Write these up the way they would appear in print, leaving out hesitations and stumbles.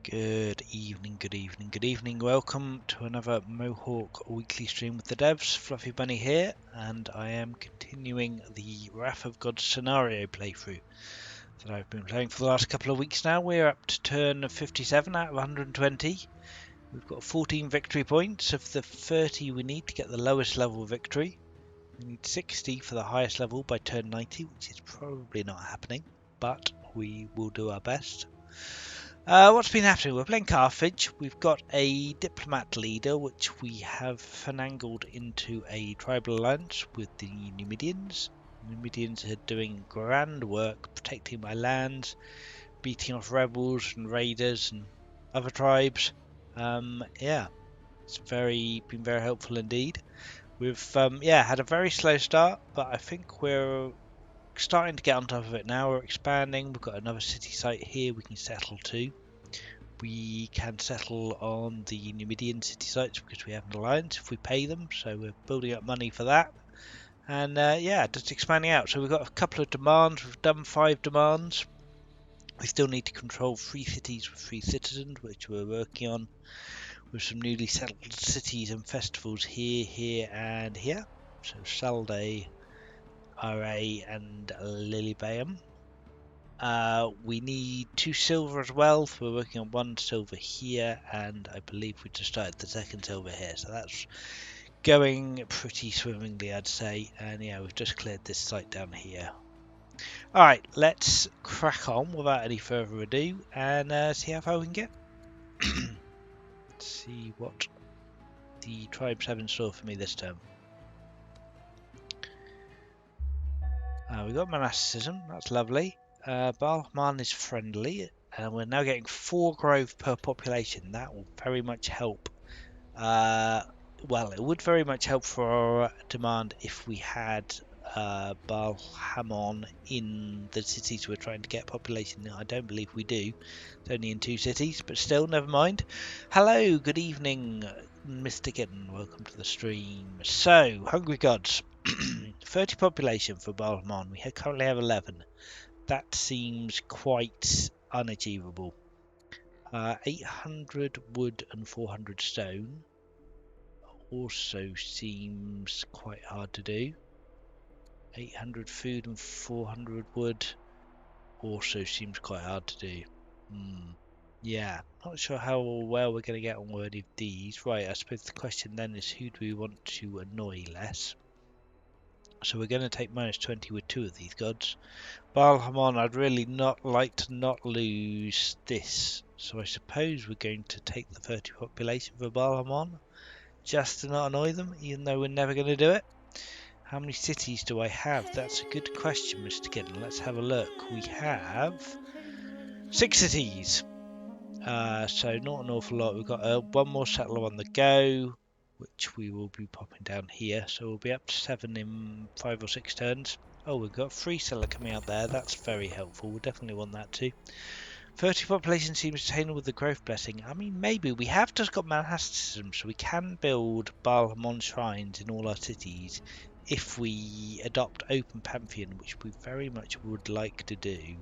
Good evening, good evening, good evening. Welcome to another Mohawk weekly stream with the devs. Fluffy Bunny here, and I am continuing the Wrath of God scenario playthrough that I've been playing for the last couple of weeks now. We're up to turn 57 out of 120. We've got 14 victory points of the 30 we need to get the lowest level victory. We need 60 for the highest level by turn 90, which is probably not happening, but we will do our best. What's been happening? We're playing Carthage. We've got a diplomat leader, which we have finangled into a tribal alliance with the Numidians. The Numidians are doing grand work protecting my lands, beating off rebels and raiders and other tribes. Yeah, it's been very helpful indeed. We've had a very slow start, but I think we're starting to get on top of it now. We're expanding. We've got another city site here we can settle to. We can settle on the Numidian city sites because we have an alliance if we pay them, so we're building up money for that. And just expanding out. So we've got a couple of demands. We've done 5 demands. We still need to control 3 cities with 3 citizens, which we're working on with some newly settled cities and festivals here, here, and here. So Salday, Array, and Lilybæum. We need 2 silver as well, so we're working on 1 silver here, and I believe we just started the 2nd silver here, so that's going pretty swimmingly, I'd say. And yeah, we've just cleared this site down here. Alright, let's crack on without any further ado and see how far we can get. Let's see what the tribes have in store for me this term. We've got monasticism, that's lovely. Baal-Hamon is friendly, and we're now getting 4 growth per population. That will very much help. Well, it would very much help for our demand if we had Baal-Hamon in the cities we're trying to get population. I don't believe we do. It's only in 2 cities, but still, never mind. Hello, good evening, Mr. Kitten. Welcome to the stream. So, Hungry Gods. 30 population for Baal-Hamon. We currently have 11. That seems quite unachievable. 800 wood and 400 stone also seems quite hard to do. 800 food and 400 wood also seems quite hard to do. Yeah, not sure how well we're going to get on any of these. Right, I suppose the question then is, who do we want to annoy less? So we're going to take -20 with 2 of these gods. Baal-Hamon, I'd really not like to not lose this. So I suppose we're going to take the 30 population for Baal-Hamon, just to not annoy them, even though we're never going to do it. How many cities do I have? That's a good question, Mr. Kitten. Let's have a look. We have 6 cities. So not an awful lot. We've got 1 more settler on the go, which we will be popping down here. So we'll be up to 7 in 5 or 6 turns. Oh, we've got a 3 settler coming out there. That's very helpful. We'll definitely want that too. 30 population seems attainable with the growth blessing. I mean, maybe. We have just got monasticism, so we can build Baal-Hamon shrines in all our cities if we adopt open pantheon, which we very much would like to do.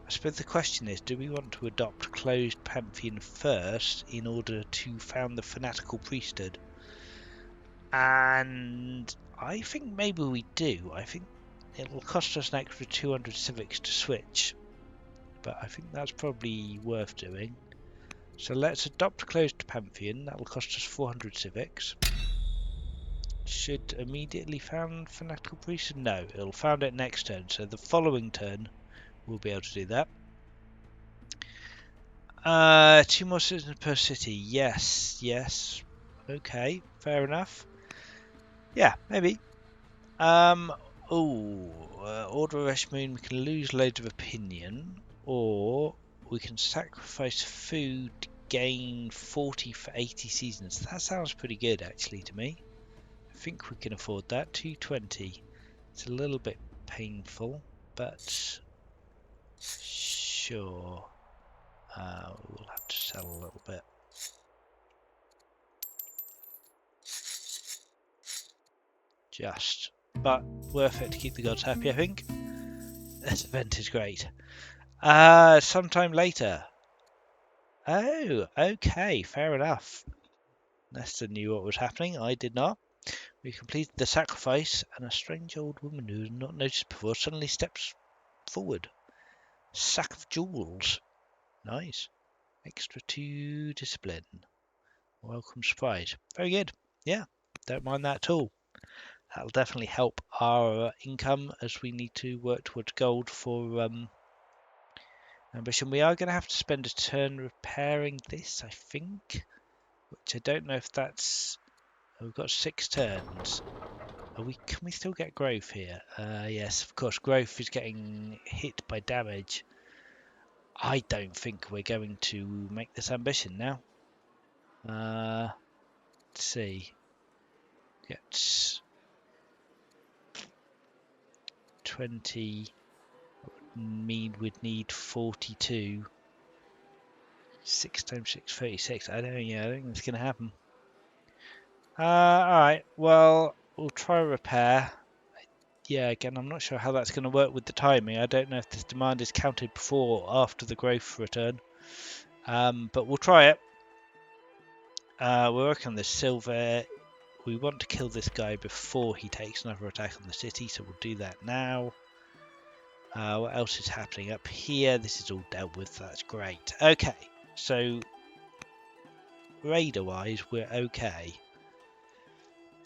I suppose the question is, do we want to adopt closed pantheon first in order to found the fanatical priesthood? And I think maybe we do. I think it'll cost us an extra 200 civics to switch, but I think that's probably worth doing. So let's adopt closed pantheon. That will cost us 400 civics. Should immediately found fanatical priesthood? No, it'll found it next turn. So the following turn we'll be able to do that. 2 more citizens per city. Yes. Okay, fair enough. Yeah, maybe. Order of Eshmoon, we can lose loads of opinion, or we can sacrifice food, gain 40 for 80 seasons. That sounds pretty good, actually, to me. I think we can afford that. 220. It's a little bit painful, but sure. We'll have to sell a little bit. But worth it to keep the gods happy, I think. This event is great. Sometime later. Oh, okay, fair enough. Nesta knew what was happening. I did not. We completed the sacrifice, and a strange old woman who had not noticed before suddenly steps forward. Sack of jewels. Nice. Extra 2 discipline. Welcome surprise. Very good. Yeah, don't mind that at all. That'll definitely help our income as we need to work towards gold for ambition. We are going to have to spend a turn repairing this, I think, which I don't know if that's. We've got 6 turns. Can we still get growth here? Yes, of course. Growth is getting hit by damage. I don't think we're going to make this ambition now. Let's see. Get 20. Mean we'd need 42. 6 times 6, 36. I don't think it's going to happen. Alright, well, we'll try repair. Yeah, again, I'm not sure how that's going to work with the timing. I don't know if this demand is counted before or after the growth return. But we'll try it. We're working on this silver. We want to kill this guy before he takes another attack on the city, so we'll do that now. What else is happening up here? This is all dealt with. That's great. Okay, so raider-wise, we're okay.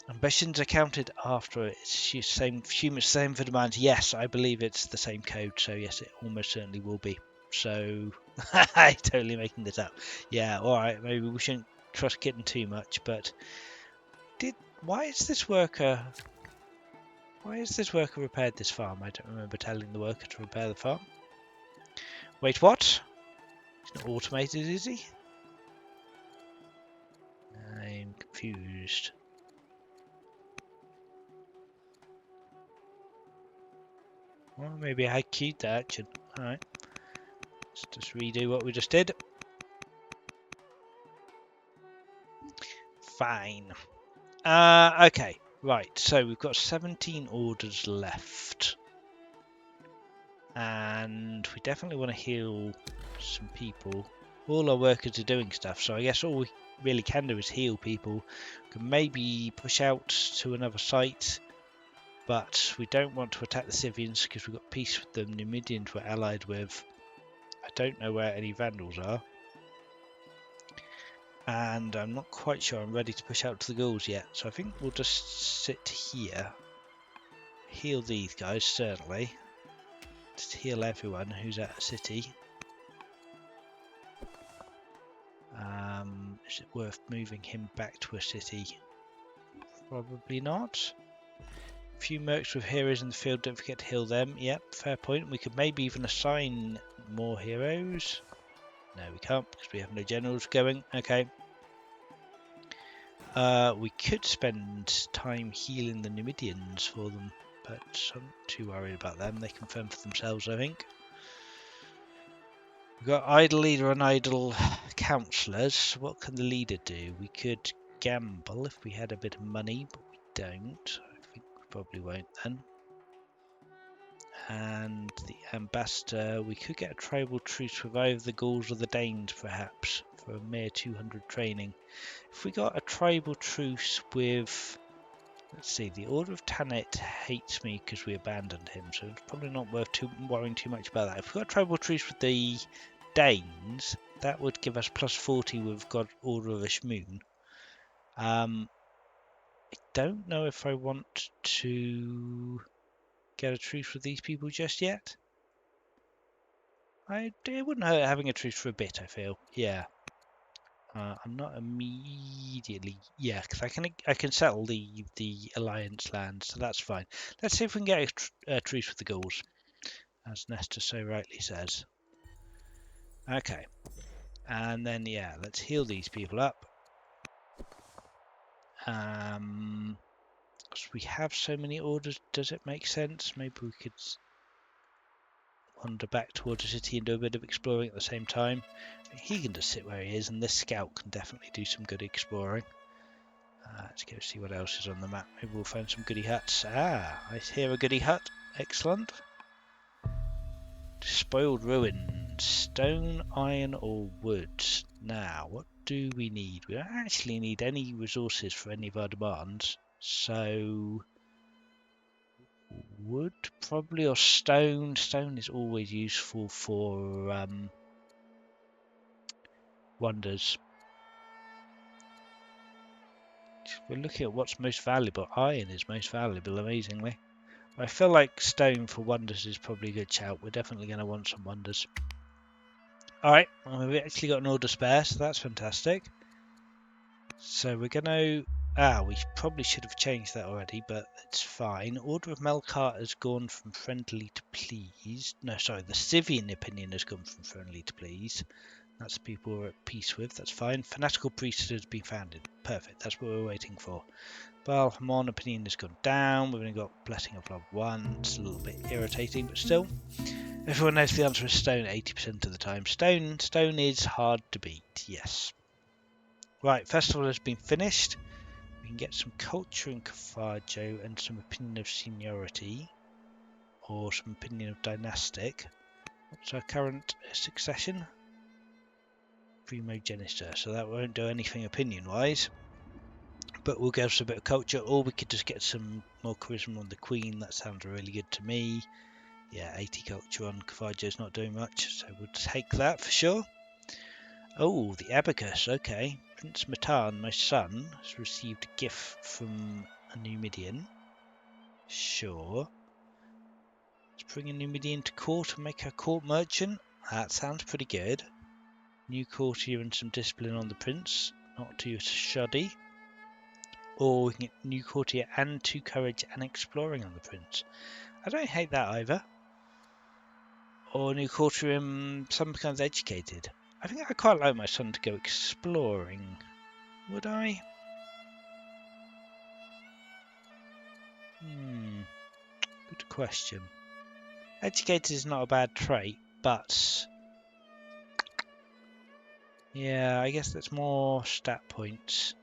Ambitions are counted after it's same for demands. Yes, I believe it's the same code, so yes, it almost certainly will be. So, I'm totally making this up. Yeah, alright, maybe we shouldn't trust Kitten too much, but why is this worker repaired this farm? I don't remember telling the worker to repair the farm. Wait, what? He's not automated, is he? I'm confused. Well, maybe I keyed that action. Alright. Let's just redo what we just did. Fine. Okay. Right, so we've got 17 orders left. And we definitely want to heal some people. All our workers are doing stuff, so I guess all we really can do is heal people. We can maybe push out to another site, but we don't want to attack the Scythians because we've got peace with them. Numidians we're allied with. I don't know where any Vandals are. And I'm not quite sure I'm ready to push out to the Gauls yet, so I think we'll just sit here. Heal these guys, certainly. Just heal everyone who's at a city. Is it worth moving him back to a city? Probably not. A few mercs with heroes in the field, don't forget to heal them. Yep, fair point. We could maybe even assign more heroes. No, we can't because we have no generals going. Okay. We could spend time healing the Numidians for them, but I'm not too worried about them. They can fend for themselves, I think. We've got idle leader and idle councillors. What can the leader do? We could gamble if we had a bit of money, but we don't. I think we probably won't then. And the ambassador, we could get a tribal truce with either the Gauls or the Danes, perhaps, for a mere 200 training. If we got a tribal truce with, let's see, the Order of Tanit hates me because we abandoned him, so it's probably not worth worrying too much about that. If we got a tribal truce with the Danes, that would give us plus 40 with God Order of Ishmoon. I don't know if I want to get a truce with these people just yet. It wouldn't hurt having a truce for a bit, I feel. Yeah. I'm not immediately, yeah, because I can settle the alliance land, so that's fine. Let's see if we can get a truce with the Gauls, as Nesta so rightly says. Okay, and then yeah, let's heal these people up. Because we have so many orders, does it make sense? Maybe we could wander back towards the city and do a bit of exploring at the same time. He can just sit where he is, and this scout can definitely do some good exploring. Let's go see what else is on the map. Maybe we'll find some goody huts. I hear a goody hut. Excellent. Spoiled ruins. Stone, iron, or wood. Now, what do we need? We don't actually need any resources for any of our demands. So, wood probably, or stone. Stone is always useful for wonders. We're looking at what's most valuable. Iron is most valuable, amazingly. I feel like stone for wonders is probably a good shout. We're definitely going to want some wonders. Alright, well, we've actually got an order spare, so that's fantastic. So we're going to... we probably should have changed that already, but it's fine. Order of Melkart has gone from friendly to pleased. No, sorry, the Scythian opinion has gone from friendly to pleased. That's the people we're at peace with, that's fine. Fanatical priesthood has been founded. Perfect, that's what we're waiting for. Baal Hamon opinion has gone down. We've only got Blessing of Love 1. It's a little bit irritating, but still. Everyone knows the answer is stone 80% of the time. Stone is hard to beat, yes. Right, festival has been finished. We can get some culture in Caravaggio and some opinion of seniority. Or some opinion of dynastic. What's our current succession? Primogeniture, so that won't do anything opinion-wise. But we'll get us a bit of culture, or we could just get some more charisma on the Queen. That sounds really good to me. Yeah, 80 culture on Caravaggio's not doing much, so we'll take that for sure. Oh, the abacus, okay. Prince Matan, my son, has received a gift from a Numidian. Sure. Let's bring a Numidian to court and make her court merchant. That sounds pretty good. New courtier and some discipline on the prince. Not too shoddy. Or we can get new courtier and 2 courage and exploring on the prince. I don't hate that either. Or new courtier and some becomes educated. I think I quite like my son to go exploring. Would I? Good question. Educated is not a bad trait, but yeah, I guess that's more stat points.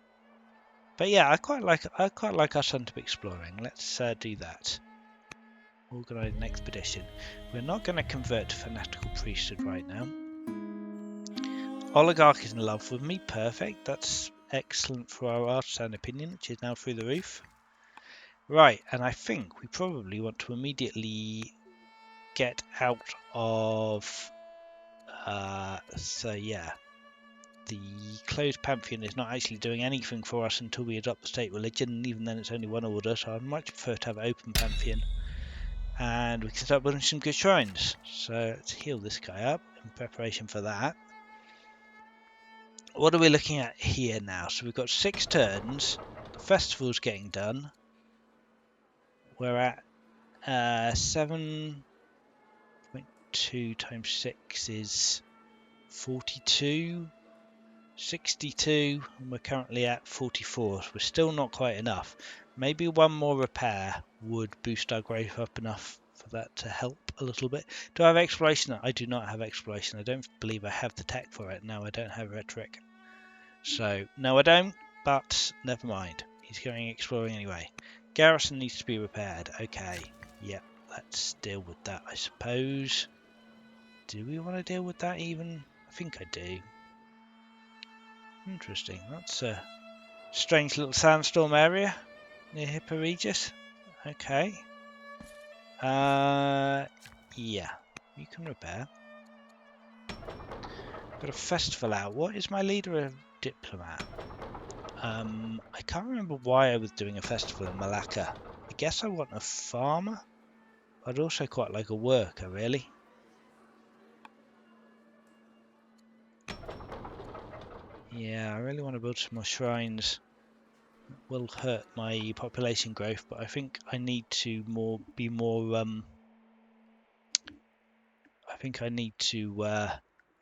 But yeah, I quite like our son to be exploring. Let's do that. Organize an expedition. We're not going to convert to fanatical priesthood right now. Oligarch is in love with me. Perfect. That's excellent for our artisan opinion, which is now through the roof. Right, and I think we probably want to immediately get out of... so yeah. The closed pantheon is not actually doing anything for us until we adopt the state religion, and even then it's only one order, so I'd much prefer to have an open pantheon. And we can start building some good shrines. So let's heal this guy up in preparation for that. What are we looking at here now? So we've got 6 turns. The festival's getting done. We're at 7.2 times 6 is 42. 62, and we're currently at 44, so we're still not quite enough. Maybe one more repair would boost our growth up enough for that to help a little bit. Do I have exploration? I do not have exploration. I don't believe I have the tech for it. No, I don't have rhetoric. So, no I don't, but never mind. He's going exploring anyway. Garrison needs to be repaired. Okay, yep, let's deal with that, I suppose. Do we want to deal with that even? I think I do. Interesting. That's a strange little sandstorm area near Hippo Regis. Okay. Yeah. You can repair. Got a festival out. What is my leader a diplomat? I can't remember why I was doing a festival in Malacca. I guess I want a farmer. I'd also quite like a worker, really. Yeah, I really want to build some more shrines. It will hurt my population growth, but I think I need to be more I think I need to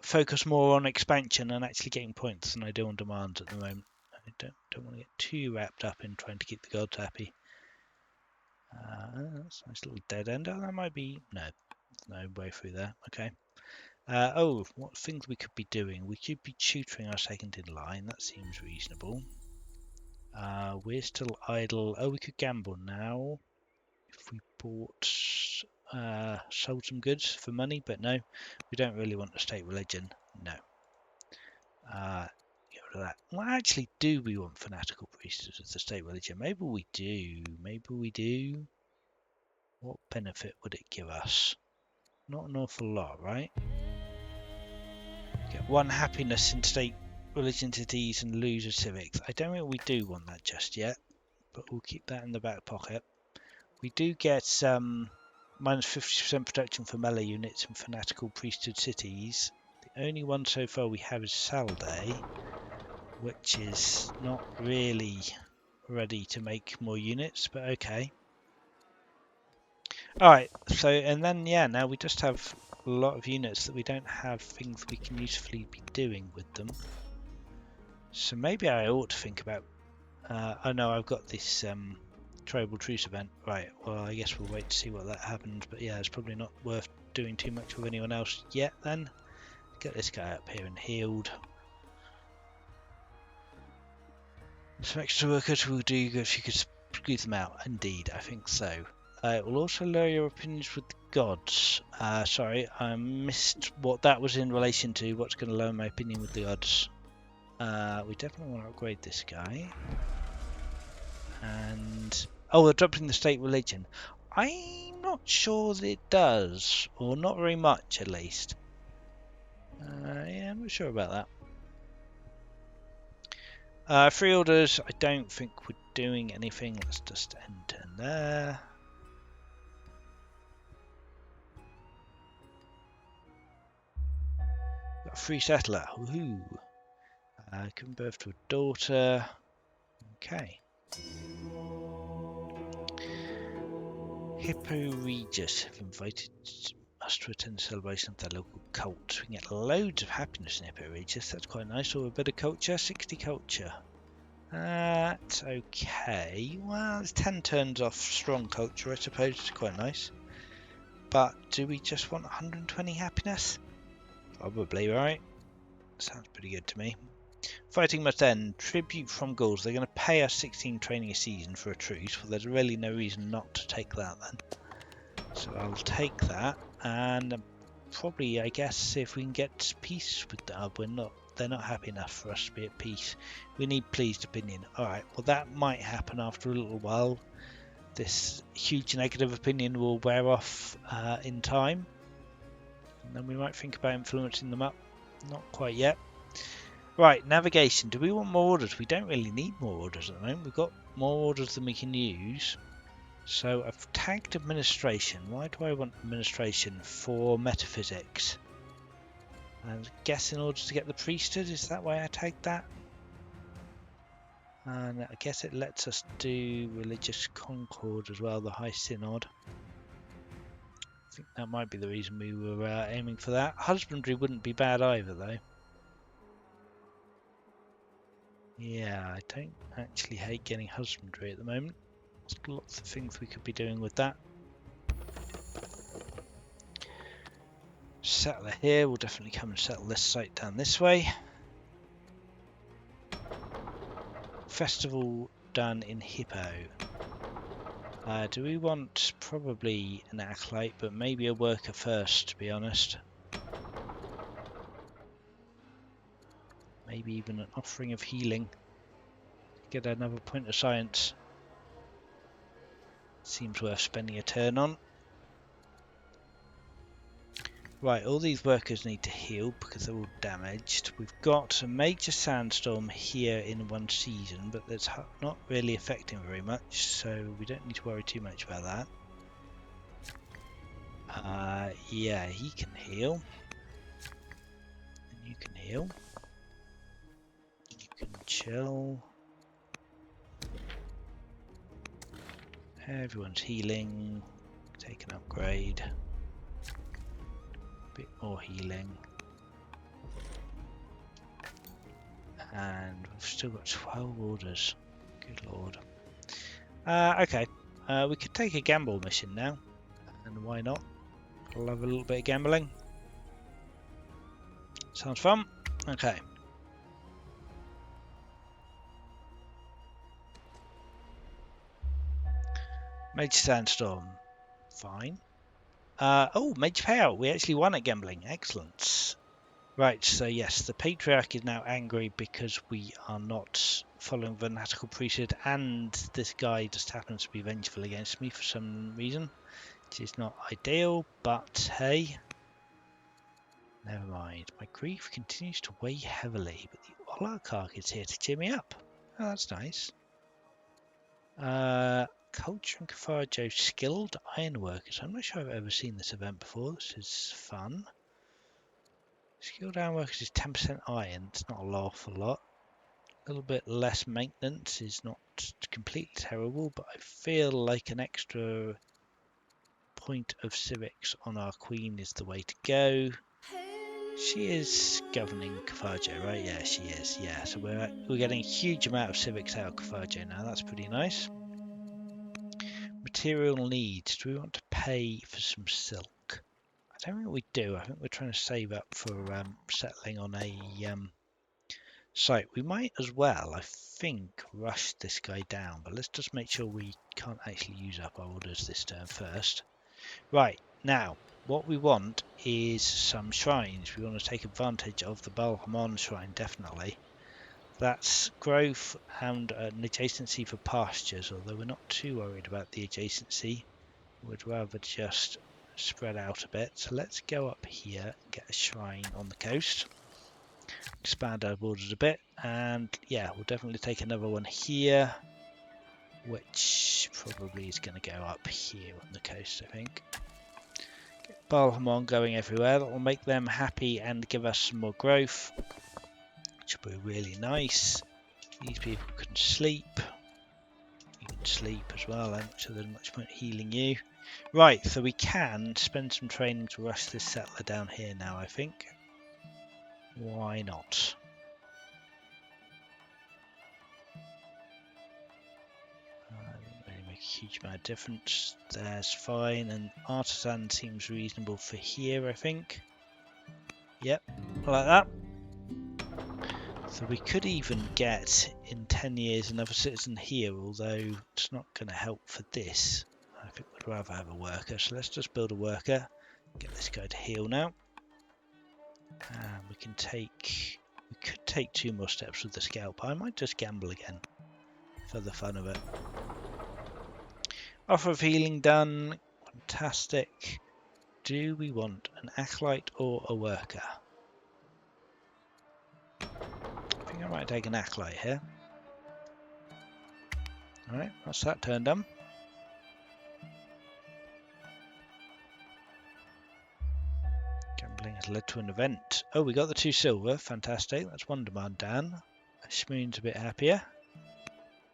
focus more on expansion and actually getting points than I do on demands at the moment. I don't want to get too wrapped up in trying to keep the gods happy. That's a nice little dead end. Oh, that might be... No, there's no way through there. Okay. What things we could be doing? We could be tutoring our second in line. That seems reasonable. We're still idle. Oh, we could gamble now. If we bought... sold some goods for money, but no, we don't really want a state religion. No. Get rid of that. What actually do we want fanatical priesthood as the state religion? Maybe we do. Maybe we do. What benefit would it give us? Not an awful lot, right? Get 1 happiness in state religion cities and lose a civics. I don't think we do want that just yet, but we'll keep that in the back pocket. We do get minus 50% protection for melee units in fanatical priesthood cities. The only one so far we have is Salday, which is not really ready to make more units, but okay. Alright, so and then yeah, now we just have a lot of units that we don't have things we can usefully be doing with them. So maybe I ought to think about oh no, I've got this tribal truce event. Right, well I guess we'll wait to see what that happens, but yeah, it's probably not worth doing too much with anyone else yet then. Get this guy up here and healed. Some extra workers will do good if you could squeeze them out. Indeed, I think so. It will also lower your opinions with the gods. Sorry, I missed what that was in relation to. What's going to lower my opinion with the gods? We definitely want to upgrade this guy. And oh, adopting the state religion. I'm not sure that it does, or not very much at least. Yeah, I'm not sure about that. Free orders, I don't think we're doing anything. Let's just enter there. Got a free settler. Woohoo! Giving birth to a daughter. Okay. Hippo Regis have invited us to attend a celebration of their local cult. We can get loads of happiness in Hippo Regis. That's quite nice. Or a bit of culture. 60 culture. That's okay. Well, it's 10 turns off strong culture, I suppose. It's quite nice. But do we just want 120 happiness? Probably, right? Sounds pretty good to me. Fighting must end. Tribute from Gauls. They're going to pay us 16 training a season for a truce. Well, there's really no reason not to take that then. So I'll take that. And probably, I guess, if we can get peace with the hub, they're not happy enough for us to be at peace. We need pleased opinion. Alright, well that might happen after a little while. This huge negative opinion will wear off in time. And then we might think about influencing them up. Not quite yet. Right, navigation. Do we want more orders? We don't really need more orders at the moment. We've got more orders than we can use. So I've tagged administration. Why do I want administration? For metaphysics. I guess in order to get the priesthood, is that why I tagged that? And I guess it lets us do religious concord as well, the high synod. I think that might be the reason we were aiming for that. Husbandry wouldn't be bad either though. Yeah, I don't actually hate getting husbandry at the moment. There's lots of things we could be doing with that. Settler here, we'll definitely come and settle this site down this way. Festival done in Hippo. Do we want probably an acolyte, but maybe a worker first, to be honest. Maybe even an offering of healing. Get another point of science. Seems worth spending a turn on. Right, all these workers need to heal because they're all damaged. We've got a major sandstorm here in one season, but that's not really affecting very much, so we don't need to worry too much about that. Yeah, he can heal. And you can heal. You can chill. Everyone's healing. Take an upgrade. Bit more healing. And we've still got 12 orders. Good lord. Okay. We could take a gamble mission now. And why not? I'll have a little bit of gambling. Sounds fun. Okay. Major sandstorm. Fine. Oh, major payout. We actually won at gambling. Excellent. Right, so yes, the Patriarch is now angry because we are not following the fanatical priesthood, and this guy just happens to be vengeful against me for some reason, which is not ideal, but hey, never mind. My grief continues to weigh heavily, but the Oligarch is here to cheer me up. Oh, that's nice. Culture and Cafarjo skilled ironworkers. I'm not sure I've ever seen this event before. This is fun. Skilled ironworkers is 10% iron. It's not an awful lot. A little bit less maintenance is not completely terrible, but I feel like an extra point of civics on our queen is the way to go. She is governing Cafarjo, right? Yeah, she is. Yeah, so we're getting a huge amount of civics out of Cafarjo now. That's pretty nice. Material needs. Do we want to pay for some silk? I don't think we do. I think we're trying to save up for settling on a site. We might as well, I think, rush this guy down, but let's just make sure we can't actually use up our orders this turn first. Right, now, what we want is some shrines. We want to take advantage of the Baal Hamon shrine, definitely. That's growth and an adjacency for pastures, although we're not too worried about the adjacency. We'd rather just spread out a bit. So let's go up here and get a shrine on the coast. Expand our borders a bit, and yeah, we'll definitely take another one here, which probably is going to go up here on the coast, I think. Get Baal Hamon going everywhere. That will make them happy and give us some more growth, which will be really nice. These people can sleep. You can sleep as well, so there's much point healing you. Right, so we can spend some training to rush this settler down here now, I think. Why not? Doesn't really make a huge amount of difference. There's fine, and artisan seems reasonable for here, I think. Yep, like that. So we could even get in 10 years another citizen here, although it's not going to help for this. I think we'd rather have a worker, so let's just build a worker. Get this guy to heal now. And we could take 2 more steps with the scout, but I might just gamble again for the fun of it. Offer of healing done. Fantastic. Do we want an acolyte or a worker? I think I might take an acolyte here. Alright, that's that turn done. Gambling has led to an event. Oh, we got the 2 silver. Fantastic. That's 1 demand down. Shmoon's a bit happier.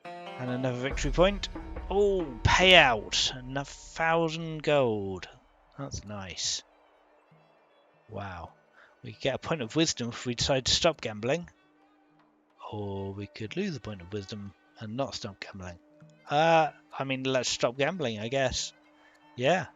And another victory point. Oh, payout. Enough 1,000 gold. That's nice. Wow. We could get a point of wisdom if we decide to stop gambling. Or we could lose a point of wisdom and not stop gambling. I mean, let's stop gambling, I guess. Yeah.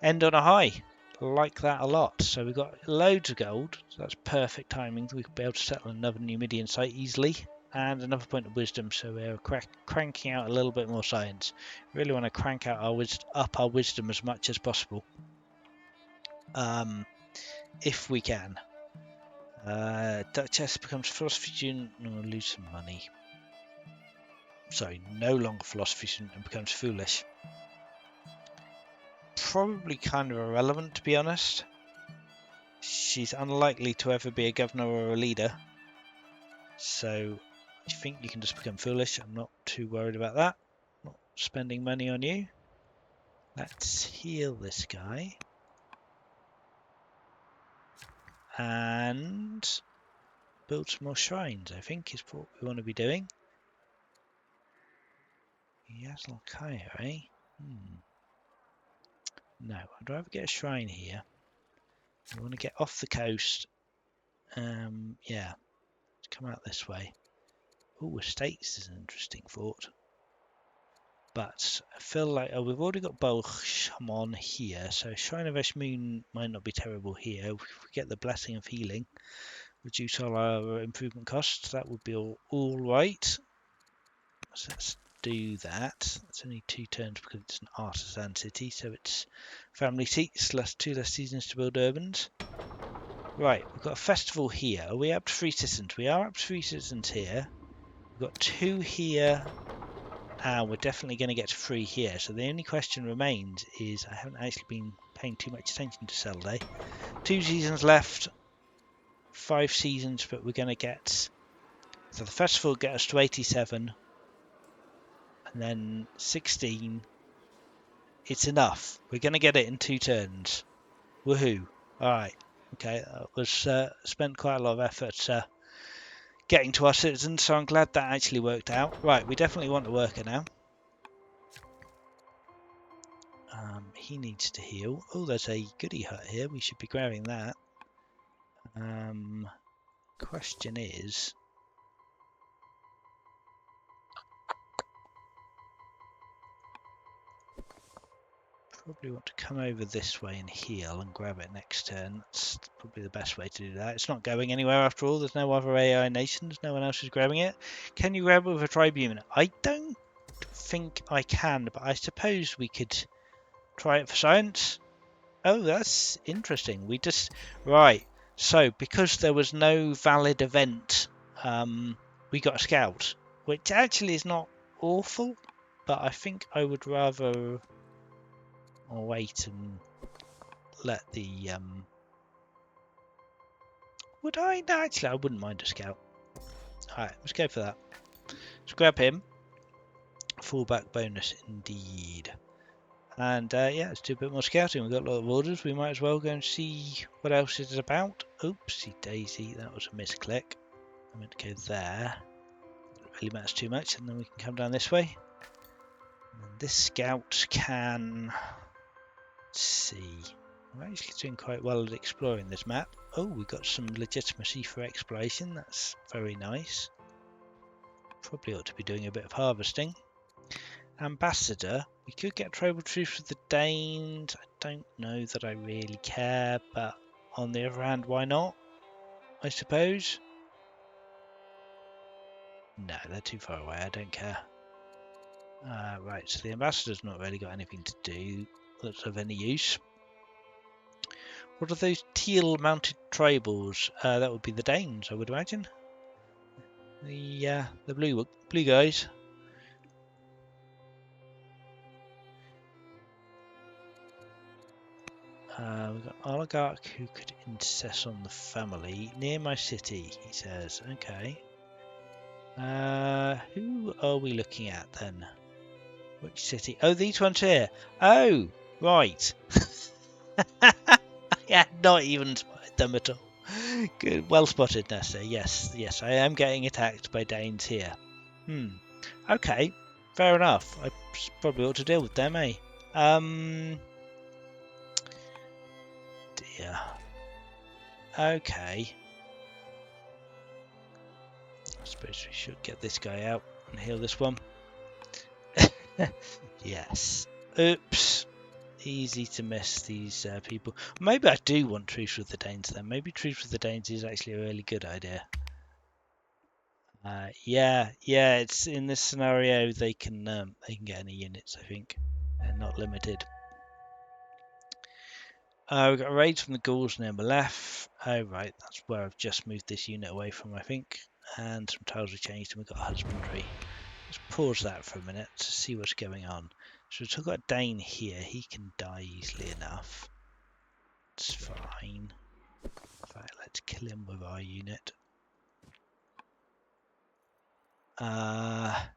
End on a high. Like that a lot. So we've got loads of gold. So that's perfect timing. We could be able to settle another Numidian site easily. And another point of wisdom. So we're cranking out a little bit more science. Really want to crank out up our wisdom as much as possible. If we can. Duchess becomes philosophy student and will lose some money. Sorry, no longer philosophy student and becomes foolish. Probably kind of irrelevant, to be honest. She's unlikely to ever be a governor or a leader. So I think you can just become foolish. I'm not too worried about that. Not spending money on you. Let's heal this guy. And build some more shrines, I think, is what we want to be doing. Yazl Kaya, eh? No, I'd rather get a shrine here. We want to get off the coast. Yeah, let's come out this way. Oh, Estates is an interesting thought. But I feel like we've already got Baal Hamon here, so Shrine of Shmoon might not be terrible here. If we get the Blessing of Healing, reduce all our improvement costs, that would be all right. So let's do that. It's only 2 turns because it's an artisan city, so it's family seats, two less seasons to build urbans. Right, we've got a festival here. Are we up to 3 citizens? We are up to 3 citizens here. We've got 2 here. And we're definitely going to get to 3 here. So the only question remains is, I haven't actually been paying too much attention to Cell Day. 2 seasons left. 5 seasons, but we're going to get... So the festival will get us to 87. And then 16. It's enough. We're going to get it in 2 turns. Woohoo. Alright. Okay, that was spent quite a lot of effort getting to our citizens, so I'm glad that actually worked out. Right, we definitely want a worker now. He needs to heal. Oh, there's a goodie hut here. We should be grabbing that. Question is... Probably want to come over this way and heal and grab it next turn. That's probably the best way to do that. It's not going anywhere after all. There's no other AI nations. No one else is grabbing it. Can you grab it with a tribune? I don't think I can, but I suppose we could try it for science. Oh, that's interesting. We just... Right. So, because there was no valid event, we got a scout. Which actually is not awful, but I think I would rather... I'll wait and let the would I? No, actually I wouldn't mind a scout. Alright, let's go for that. Let's grab him. Fallback bonus indeed. And yeah, let's do a bit more scouting. We've got a lot of orders. We might as well go and see what else it is about. Oopsie daisy, that was a misclick. I meant to go there. It really matters too much, and then we can come down this way. And this scout can... Let's see. We're actually doing quite well at exploring this map. Oh, we've got some legitimacy for exploration. That's very nice. Probably ought to be doing a bit of harvesting. Ambassador. We could get tribal truce with the Danes. I don't know that I really care, but on the other hand, why not? I suppose. No, they're too far away. I don't care. Right, so the ambassador's not really got anything to do that's of any use. What are those teal-mounted tribals? That would be the Danes, I would imagine. The blue guys. We've got oligarch who could incest on the family near my city. He says, okay. Who are we looking at then? Which city? Oh, these ones here. Oh, right. I had not even spotted them at all. Good, well spotted, Nesta. Yes, I am getting attacked by Danes here. Okay, fair enough. I probably ought to deal with them, eh? Dear. Okay. I suppose we should get this guy out and heal this one. Yes. Oops. Easy to miss these people. Maybe I do want truce with the Danes then. Maybe truce with the Danes is actually a really good idea. Yeah. It's in this scenario they can get any units. I think they're not limited. We've got raids from the Gauls near Malef. Oh right, that's where I've just moved this unit away from, I think. And some tiles have changed, and we've got husbandry. Let's pause that for a minute to see what's going on. So we've still got a Dane here. He can die easily enough. It's fine. In fact, let's kill him with our unit. Malef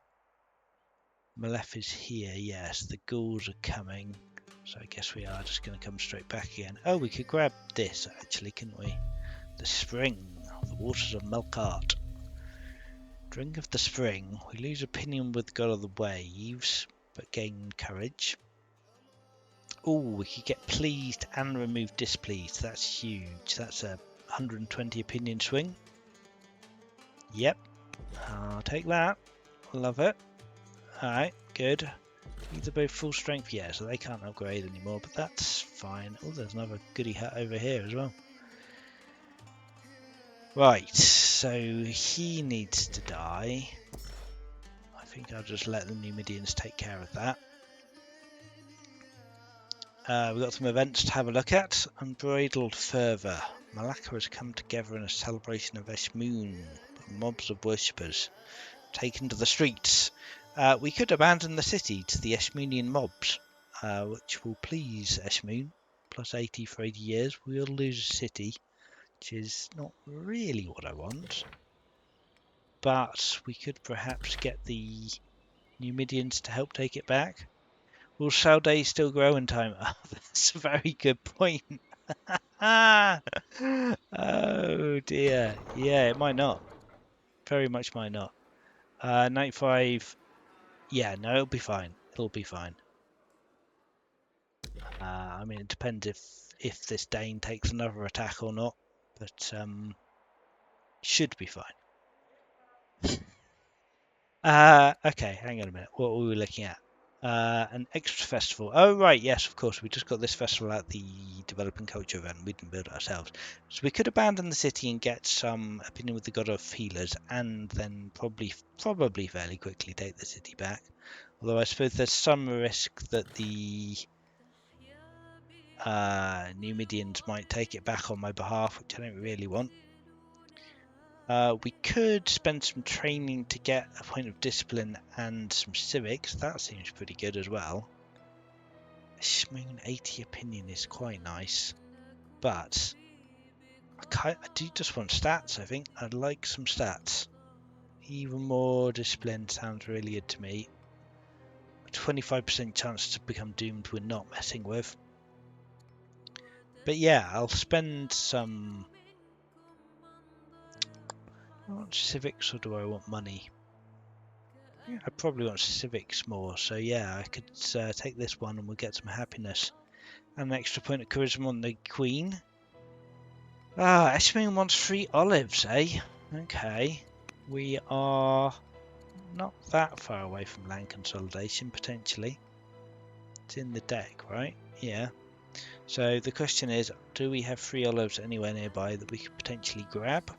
is here. Yes, the Gauls are coming. So I guess we are just going to come straight back again. Oh, we could grab this actually, couldn't we? The spring. The waters of Melkart. Drink of the spring. We lose opinion with God of the Waves, but gain courage. Oh, we could get pleased and remove displeased. That's huge. That's a 120 opinion swing. Yep. I'll take that. Love it. Alright, good. These are both full strength. Yeah, so they can't upgrade anymore, but that's fine. Oh, there's another goodie hut over here as well. Right, so he needs to die. I think I'll just let the Numidians take care of that. We've got some events to have a look at. Unbridled fervour. Malacca has come together in a celebration of Esmoon. Mobs of worshippers taken to the streets. We could abandon the city to the Esmoonian mobs, which will please Esmoon. Plus 80 for 80 years. We'll lose a city, which is not really what I want. But we could perhaps get the Numidians to help take it back. Will Chaldea still grow in time? Oh, that's a very good point. Oh dear. Yeah, it might not. Very much might not. 95. Yeah, no, it'll be fine. It'll be fine. I mean, it depends if this Dane takes another attack or not, but should be fine. Okay, hang on a minute. What were we looking at? An extra festival. Oh, right, yes, of course. We just got this festival at the Developing Culture event. We didn't build it ourselves. So we could abandon the city and get some opinion with the God of Healers, and then probably fairly quickly take the city back. Although I suppose there's some risk that the Numidians might take it back on my behalf, which I don't really want. We could spend some training to get a point of discipline and some civics. That seems pretty good as well. Esmoon 80 opinion is quite nice, but I do just want stats. I think I'd like some stats. Even more discipline sounds really good to me. 25% chance to become doomed we're not messing with. But yeah, I'll spend some. Do I want civics or do I want money? Yeah, I probably want civics more, so yeah, I could take this one and we'll get some happiness. And an extra point of charisma on the Queen. Ah, Esmoon wants 3 olives, eh? Okay. We are not that far away from land consolidation, potentially. It's in the deck, right? Yeah. So the question is, do we have 3 olives anywhere nearby that we could potentially grab?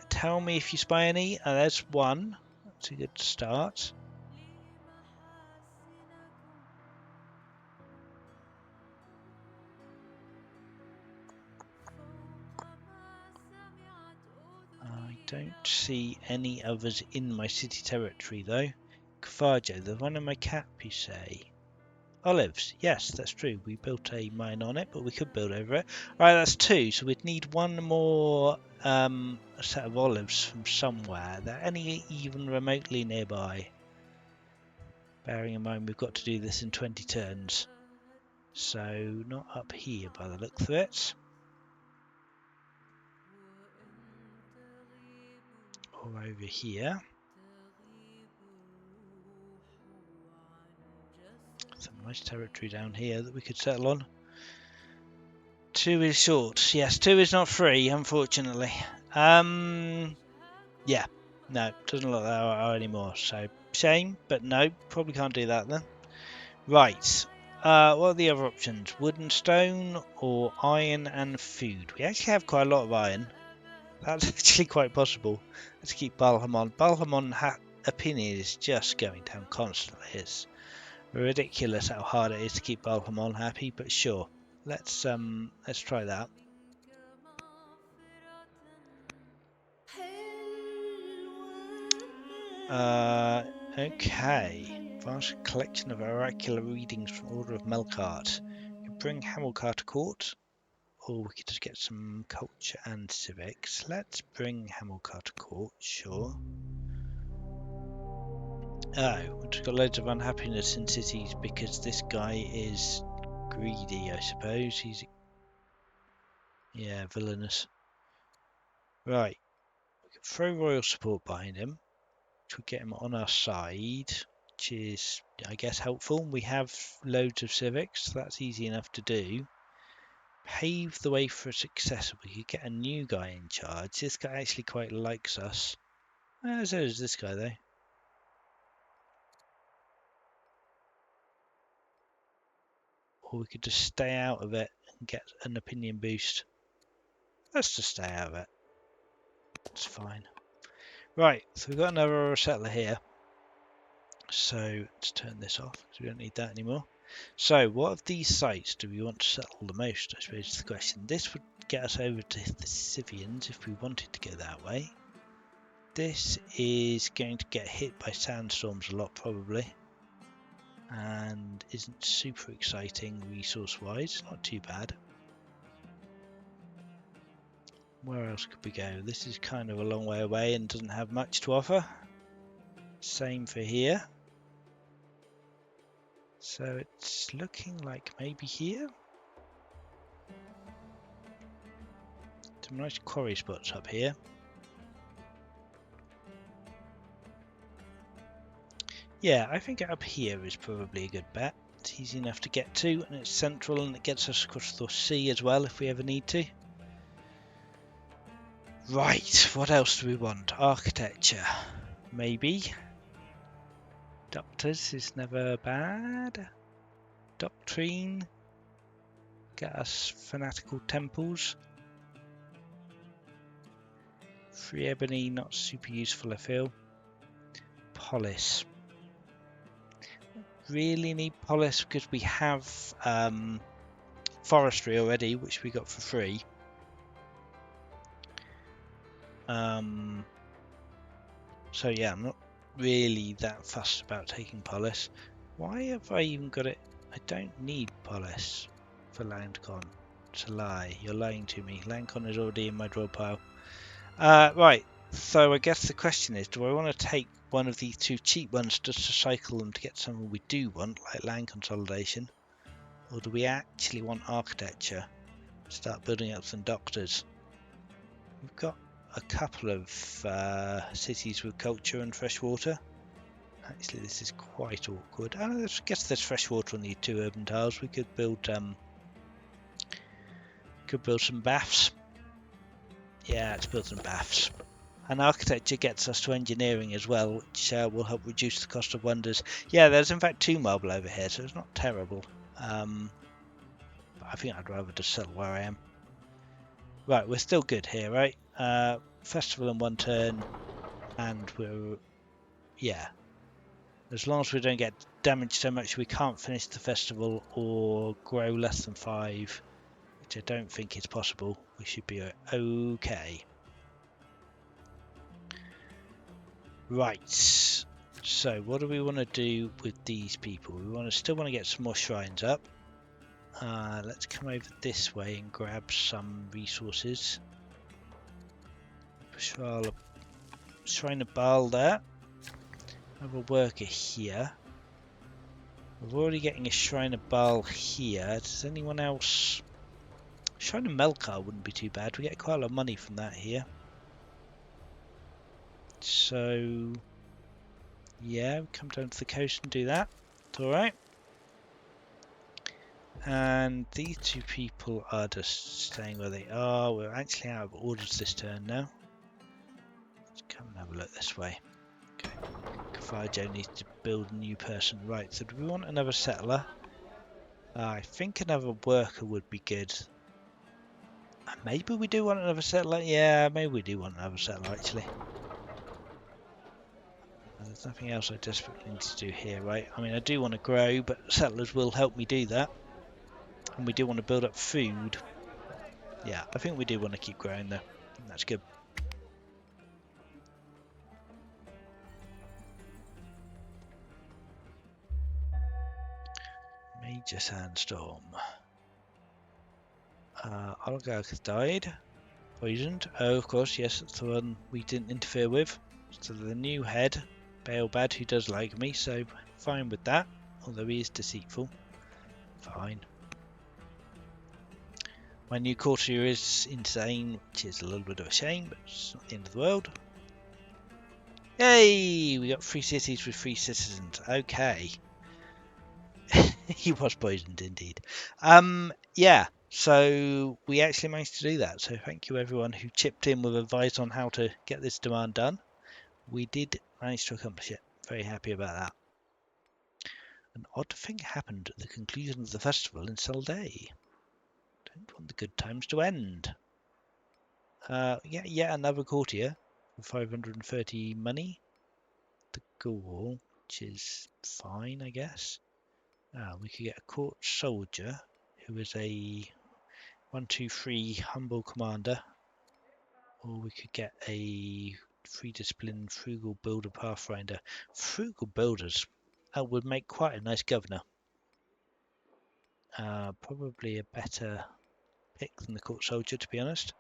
Tell me if you spy any. There's one. That's a good start. I don't see any others in my city territory though. Kvarjo, the one in my cap, you say? Olives, yes, that's true. We built a mine on it, but we could build over it. Alright, that's 2, so we'd need one more set of olives from somewhere. Are there any even remotely nearby? Bearing in mind we've got to do this in 20 turns. So, not up here by the look of it. Or over here. Some nice territory down here that we could settle on. 2 is short. Yes, 2 is not 3, unfortunately. Yeah, no, doesn't look that way anymore. So, shame, but no, probably can't do that then. Right, what are the other options? Wood and stone or iron and food? We actually have quite a lot of iron. That's actually quite possible. Let's keep Balhamon. Balhamon opinion is just going down constantly. It's ridiculous how hard it is to keep Balhamon happy, but sure. Let's try that. Okay. Vast collection of oracular readings from Order of Melkart. We could bring Hamilcar to court, or we could just get some culture and civics. Let's bring Hamilcar to court, sure. Oh, we've just got loads of unhappiness in cities because this guy is greedy, I suppose. He's, yeah, villainous. Right. We can throw royal support behind him, which would get him on our side, which is, I guess, helpful. We have loads of civics, so that's easy enough to do. Pave the way for a successor. We could get a new guy in charge. This guy actually quite likes us. So does this guy, though. Or we could just stay out of it and get an opinion boost. Let's just stay out of it. It's fine. Right, so we've got another settler here. So let's turn this off because we don't need that anymore. So what of these sites do we want to settle the most, I suppose is the question. This would get us over to the Scythians if we wanted to go that way. This is going to get hit by sandstorms a lot probably, and isn't super exciting resource wise, not too bad. Where else could we go? This is kind of a long way away and doesn't have much to offer. Same for here. So it's looking like maybe here. Some nice quarry spots up here. Yeah, I think up here is probably a good bet. It's easy enough to get to, and it's central, and it gets us across the sea as well if we ever need to. Right, what else do we want? Architecture, maybe. Doctors is never bad. Doctrine. Get us fanatical temples. Free ebony, not super useful I feel. Polis. Really need polis because we have forestry already, which we got for free. So yeah, I'm not really that fussed about taking polis. Why have I even got it? I don't need polis for Landcon. It's a lie. You're lying to me. Landcon is already in my draw pile. Right. So I guess the question is, do I want to take one of these two cheap ones just to cycle them to get something we do want, like land consolidation? Or do we actually want architecture? Start building up some doctors. We've got a couple of cities with culture and fresh water. Actually, this is quite awkward. I guess there's fresh water on the 2 urban tiles. We could build some baths. Yeah, let's build some baths. And architecture gets us to engineering as well, which will help reduce the cost of wonders. Yeah, there's in fact 2 marble over here, so it's not terrible. But I think I'd rather just settle where I am. Right, we're still good here, right? Festival in 1 turn, and we're... yeah. As long as we don't get damaged so much we can't finish the festival or grow less than 5, which I don't think is possible, we should be okay. Right, so what do we want to do with these people? We still want to get some more shrines up. Let's come over this way and grab some resources. Shrine of Baal there. Have a worker here. We're already getting a Shrine of Baal here. Does anyone else... Shrine of Melkar wouldn't be too bad. We get quite a lot of money from that here. So... yeah, come down to the coast and do that. It's alright. And these 2 people are just staying where they are. We're actually out of orders this turn now. Let's come and have a look this way. Okay. Kafajo needs to build a new person. Right, so do we want another settler? I think another worker would be good. Maybe we do want another settler. Yeah, maybe we do want another settler actually. There's nothing else I desperately need to do here, right? I mean, I do want to grow, but settlers will help me do that. And we do want to build up food. Yeah, I think we do want to keep growing though. That's good. Major sandstorm. Oligarch has died. Poisoned. Oh, of course, yes, that's the one we didn't interfere with. So the new head, Baelbad, who does like me, so fine with that. Although he is deceitful. Fine. My new courtier is insane, which is a little bit of a shame, but it's not the end of the world. Yay! We got 3 cities with 3 citizens. Okay. He was poisoned indeed. Yeah, so we actually managed to do that. So thank you everyone who chipped in with advice on how to get this demand done. We did manage to accomplish it. Very happy about that. An odd thing happened at the conclusion of the festival in Salday. Don't want the good times to end. Yeah, another courtier. for 530 money. The Gaul, which is fine, I guess. We could get a court soldier who is a 1-2-3 humble commander, or we could get a free discipline frugal builder pathfinder. Frugal builders, that would make quite a nice governor. Probably a better pick than the court soldier, to be honest.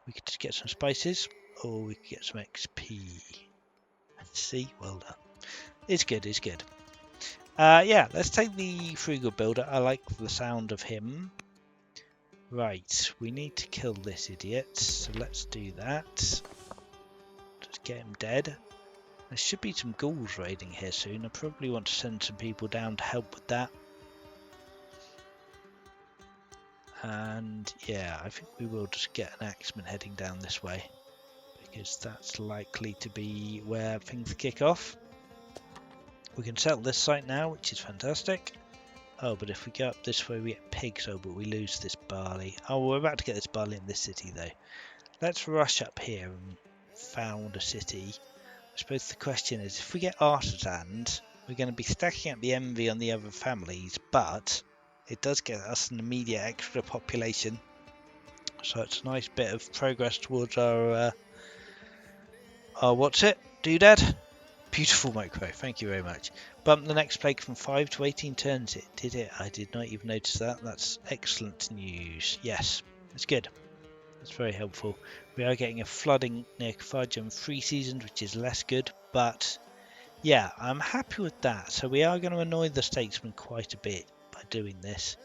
We could just get some spices, or we could get some XP. See, well done. It's good, it's good. Yeah, let's take the frugal builder. I like the sound of him. Right, we need to kill this idiot, so let's do that. Just get him dead. There should be some ghouls raiding here soon. I probably want to send some people down to help with that. And yeah, I think we will just get an axeman heading down this way, because that's likely to be where things kick off. We can settle this site now, which is fantastic. Oh, but if we go up this way, we get pigs. Oh, but we lose this barley. Oh, we're about to get this barley in this city, though. Let's rush up here and found a city. I suppose the question is, if we get artisans, we're going to be stacking up the envy on the other families, but it does get us an immediate extra population. So it's a nice bit of progress towards our what's it? Doodad? Beautiful micro, thank you very much. Bump the next plague from 5 to 18 turns. It did it. I did not even notice that. That's excellent news. Yes, it's good. That's very helpful. We are getting a flooding near Carthage 3 seasons, which is less good, but yeah, I'm happy with that. So we are going to annoy the statesmen quite a bit by doing this.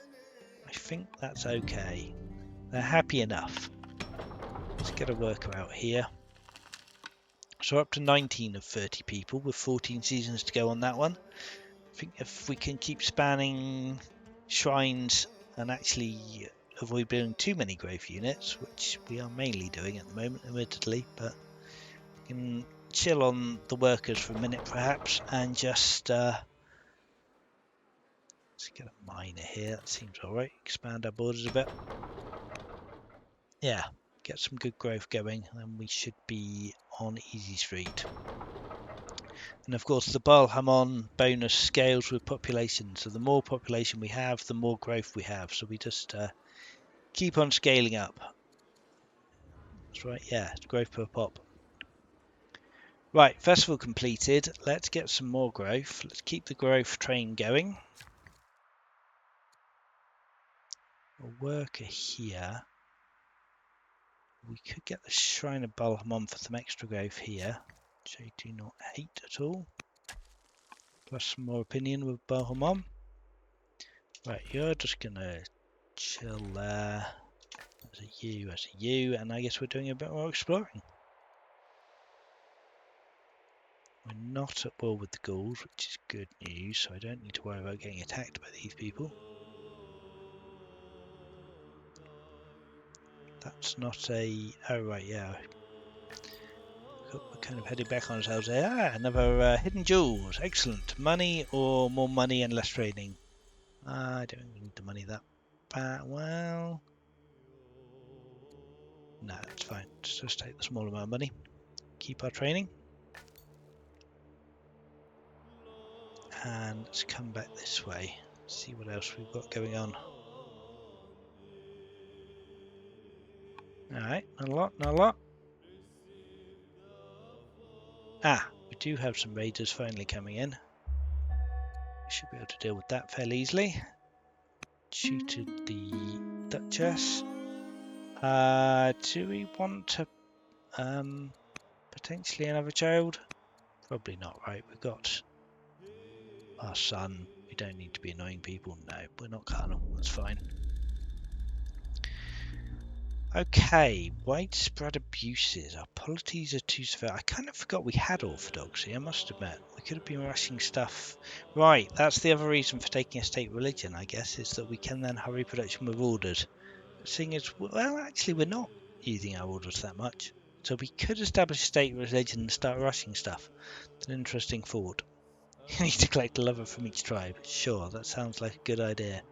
I think that's okay. They're happy enough. Let's get a worker out here. So we're up to 19 of 30 people with 14 seasons to go on that one. I think if we can keep spanning shrines and actually avoid building too many growth units, which we are mainly doing at the moment, admittedly, but we can chill on the workers for a minute perhaps and just let's get a miner here. That seems alright. Expand our borders a bit. Yeah, get some good growth going and we should be on easy street. And of course the Baal Hamon bonus scales with population, so the more population we have, the more growth we have, so we just keep on scaling up. That's right, yeah, growth per pop. Right, festival completed. Let's get some more growth. Let's keep the growth train going. A worker here. We could get the Shrine of Baal Hamon for some extra growth here, which I do not hate at all. Plus some more opinion with Baal Hamon. Right, you're just gonna chill there. As a you, and I guess we're doing a bit more exploring. We're not at war with the ghouls, which is good news, so I don't need to worry about getting attacked by these people. That's not a... oh right, yeah. We're kind of heading back on ourselves there. Ah, another hidden jewels. Excellent. Money or more money and less training? I don't need the money that bad. Well... no, that's fine. Just take the small amount of money. Keep our training. And let's come back this way. See what else we've got going on. Alright, not a lot, not a lot. Ah, we do have some raiders finally coming in. We should be able to deal with that fairly easily. Tutored the Duchess. Do we want to potentially another child? Probably not, right? We've got our son. We don't need to be annoying people. No, we're not carnal. That's fine. Okay, widespread abuses. Our polities are too severe. I kind of forgot we had orthodoxy, I must admit. We could have been rushing stuff. Right, that's the other reason for taking a state religion, I guess, is that we can then hurry production with orders. Seeing as, well, actually, we're not using our orders that much. So we could establish a state religion and start rushing stuff. It's an interesting thought. You need to collect a lover from each tribe. Sure, that sounds like a good idea.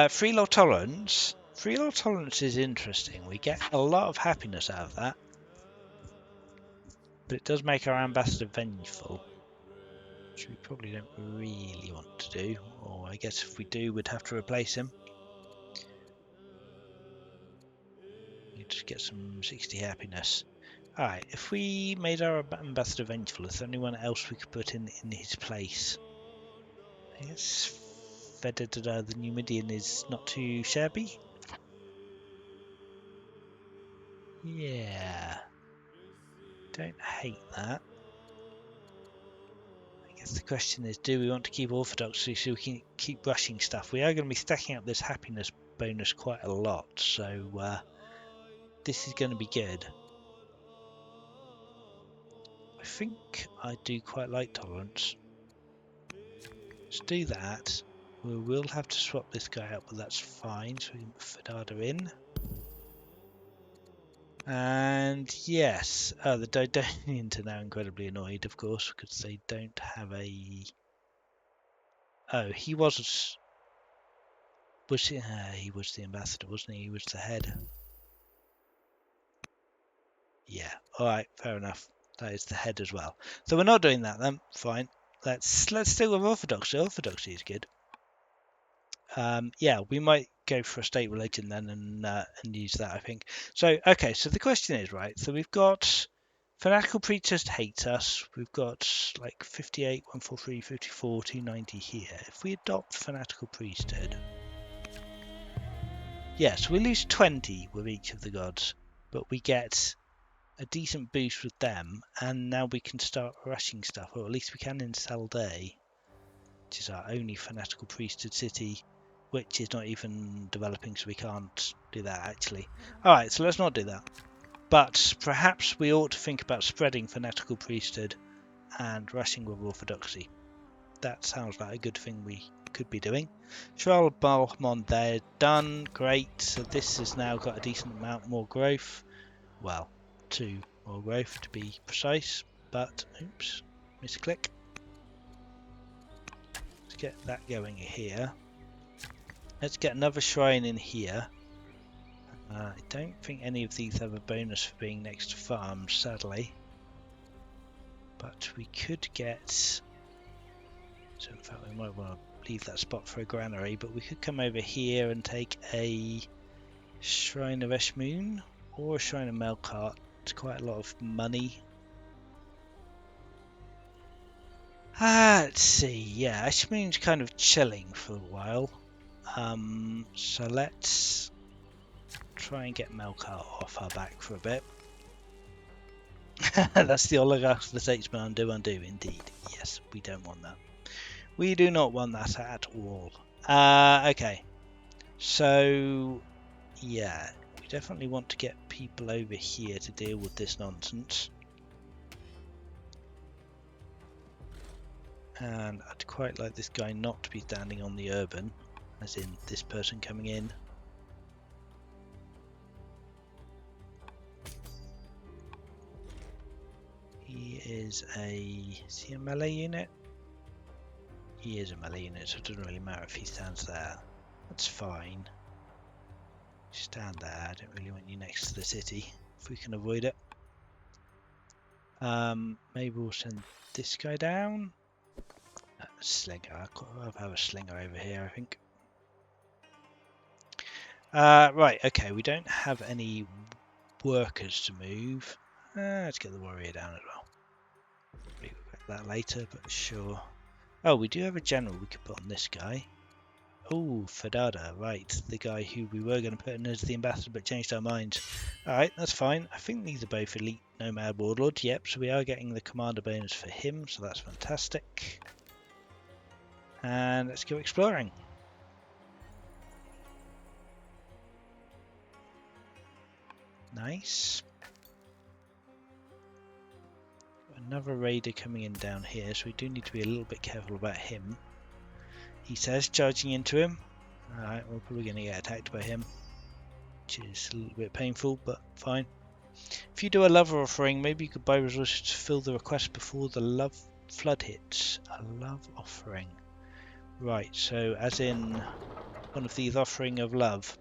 Free law tolerance. Free law tolerance is interesting. We get a lot of happiness out of that. but it does make our ambassador vengeful, which we probably don't really want to do, or I guess if we do, we'd have to replace him. You just get some 60 happiness. Alright, if we made our ambassador vengeful, is there anyone else we could put in his place? I guess Fedida the Numidian is not too shabby. Yeah. Don't hate that. I guess the question is, do we want to keep Orthodoxy so we can keep rushing stuff? We are going to be stacking up this happiness bonus quite a lot, so this is going to be good. I think I do quite like tolerance. Let's do that. We will have to swap this guy out, but that's fine. So we can put Fedada in. And yes, the Dodonians are now incredibly annoyed, of course, because they don't have a... Oh, he was he? He was the ambassador, wasn't he? He was the head. Yeah. All right. Fair enough. That is the head as well. So we're not doing that then. Fine. Let's stick with Orthodoxy. Orthodoxy is good. Yeah, we might go for a state religion then and use that, I think. So okay. So the question is, right? So we've got fanatical priesthood hates us. We've got like 58, 143, 54, 290 here. If we adopt fanatical priesthood, yes, we lose 20 with each of the gods, but we get a decent boost with them, and now we can start rushing stuff, or at least we can in Salday, which is our only fanatical priesthood city, which is not even developing, so we can't do that actually. Alright, so let's not do that. But perhaps we ought to think about spreading fanatical priesthood and rushing with orthodoxy. That sounds like a good thing we could be doing. Shrall Balmond there, done, great. So this has now got a decent amount more growth. Well, 2 more growth to be precise, but oops, misclick. Let's get that going here. Let's get another shrine in here. I don't think any of these have a bonus for being next to farms, sadly. But we could get... So in fact we might want to leave that spot for a granary, but we could come over here and take a Shrine of Eshmoon or a Shrine of Melkart. It's quite a lot of money. Let's see, yeah, Eshmoon's kind of chilling for a while. So let's try and get Melkart off our back for a bit. That's the oligarchs of the statesman undo, indeed. Yes, we don't want that. We do not want that at all. Okay. So, yeah, we definitely want to get people over here to deal with this nonsense. And I'd quite like this guy not to be standing on the urban, as in this person coming in. Is he a melee unit? He is a melee unit, so it doesn't really matter if he stands there. That's fine. Stand there, I don't really want you next to the city, if we can avoid it. Maybe we'll send this guy down. Slinger, I'll have a slinger over here, I think. Right, okay, we don't have any workers to move. Let's get the warrior down as well. We'll get that later, but sure. Oh, we do have a general we could put on this guy. Oh, Fedada, right. The guy who we were going to put in as the ambassador but changed our minds. Alright, that's fine. I think these are both elite nomad warlords. Yep, so we are getting the commander bonus for him, so that's fantastic. And let's go exploring. Nice. Another raider coming in down here, so we do need to be a little bit careful about him. He says, charging into him. Alright, we're probably going to get attacked by him, which is a little bit painful, but fine. If you do a love offering, maybe you could buy resources to fill the request before the love flood hits. A love offering. Right, so as in one of these offering of love.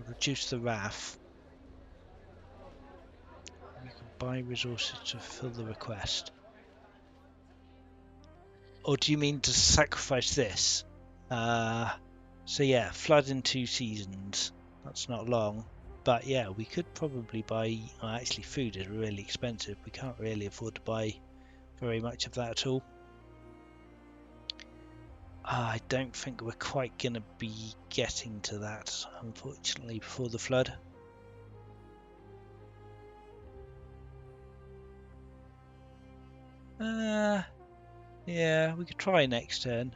Reduce the wrath. buy resources to fulfill the request. Or do you mean to sacrifice this? So yeah, flood in 2 seasons. That's not long. But yeah, we could probably buy... Well, actually, food is really expensive. We can't really afford to buy very much of that at all. I don't think we're quite going to be getting to that, unfortunately, before the flood. Yeah, we could try next turn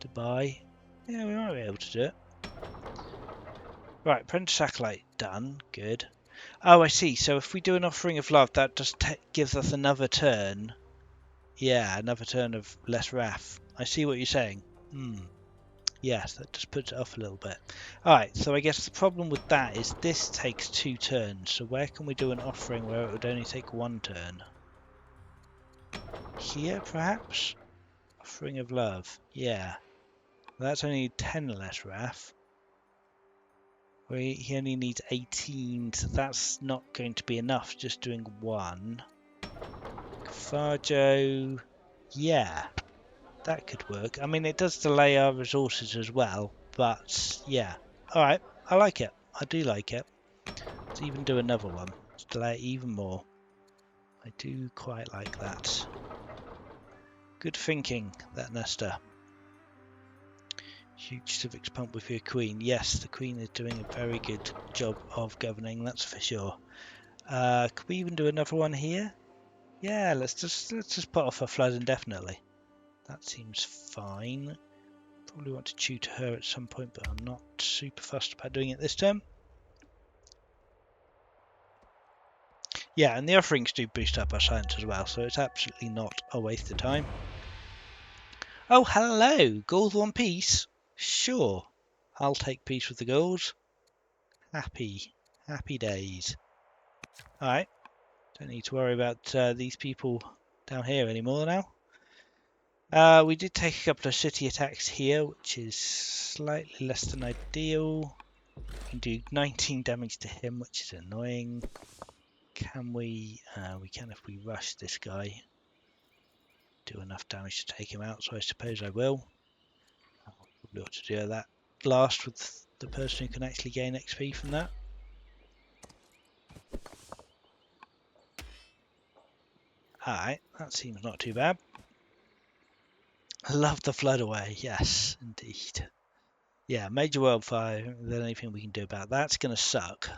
to buy. Yeah, we might be able to do it. Right, Apprentice Acolyte done. Good. Oh, I see. So if we do an Offering of Love, that just gives us another turn. Yeah, another turn of less wrath. I see what you're saying. Yes, that just puts it off a little bit. Alright, so I guess the problem with that is this takes 2 turns. So where can we do an offering where it would only take 1 turn? Here, perhaps? Offering of Love. Yeah. That's only 10 less wrath. He only needs 18, so that's not going to be enough, just doing 1. Farjo, yeah, that could work. I mean, it does delay our resources as well, but yeah. Alright, I like it. I do like it. Let's even do another one. Let's delay it even more. I do quite like that. Good thinking, that Nesta. Huge civics pump with your queen. Yes, the queen is doing a very good job of governing, that's for sure. Could we even do another one here? Yeah, let's just put off a flood indefinitely. That seems fine. Probably want to tutor her at some point, but I'm not super fussed about doing it this term. Yeah, and the offerings do boost up our science as well, so it's absolutely not a waste of time. Oh, hello! Gauls want peace? Sure. I'll take peace with the Gauls. Happy days. Alright, don't need to worry about these people down here anymore now. We did take a couple of city attacks here, which is slightly less than ideal. We can do 19 damage to him, which is annoying. Can we? We can if we rush this guy. Do enough damage to take him out, so I suppose I will. I'll probably ought to do that last with the person who can actually gain XP from that. Alright, that seems not too bad. I love the flood away, yes, indeed. Yeah, major wildfire, there's anything we can do about that. That's going to suck.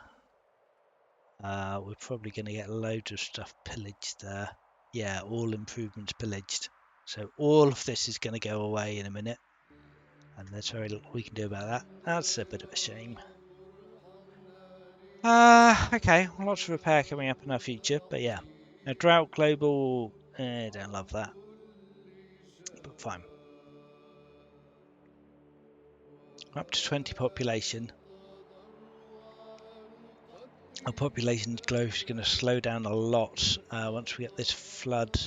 We're probably going to get loads of stuff pillaged there. Yeah, all improvements pillaged. So all of this is going to go away in a minute. And there's very little we can do about that. That's a bit of a shame. Okay, lots of repair coming up in our future, but yeah. Now, drought global, don't love that. But fine. Up to 20 population. Our population growth is going to slow down a lot once we get this flood.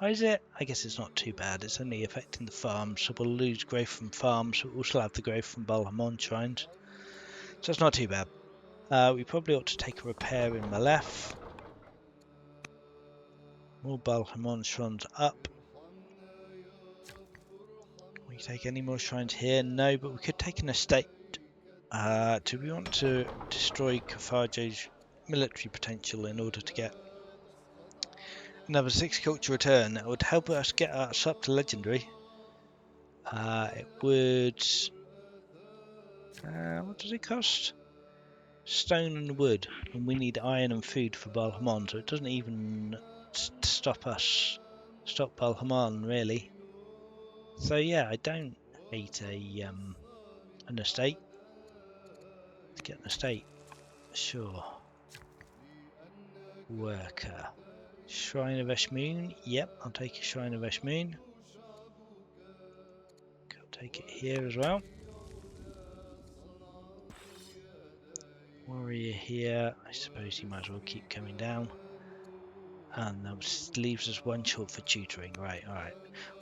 Oh, is it? I guess it's not too bad. It's only affecting the farms, so we'll lose growth from farms, but we'll still have the growth from Balhamon shrines. So it's not too bad. We probably ought to take a repair in Malef. More Balhamon shrines up. Can we take any more shrines here? No, but we could take an estate. Do we want to destroy Carthage's military potential in order to get another 6 culture return? That would help us get us up to legendary. It would... what does it cost? Stone and wood, and we need iron and food for Balhamon, so it doesn't even stop Balhamon really. So yeah, I don't hate an estate. Let's get an estate. Sure. Worker. Shrine of Eshmoon. Yep, I'll take a Shrine of Eshmoon. I'll take it here as well. Warrior here. I suppose he might as well keep coming down. And that leaves us 1 short for tutoring. Right, alright.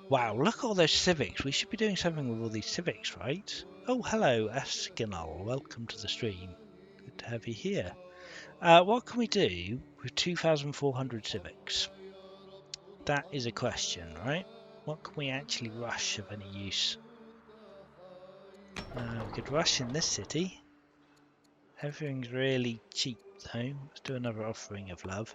Wow, look at all those civics. We should be doing something with all these civics, right? Oh, hello, Eskinal. Welcome to the stream. Good to have you here. What can we do with 2,400 civics. That is a question, right? What can we actually rush of any use? We could rush in this city. Everything's really cheap though. Let's do another offering of love.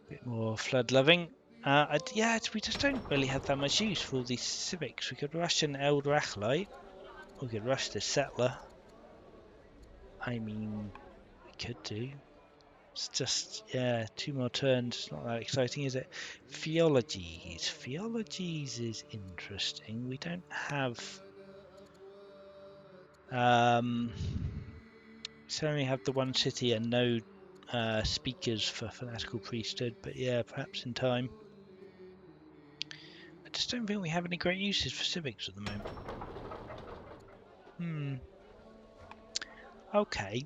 A bit more flood loving. Yeah, we just don't really have that much use for all these civics. We could rush an Elder Acolyte. We could rush this settler. I mean, we could do. It's just, yeah, 2 more turns. It's not that exciting, is it? Theologies. Theologies is interesting. We don't have... so only have the one city and no speakers for fanatical priesthood, but yeah, perhaps in time. I just don't think we have any great uses for civics at the moment. Okay.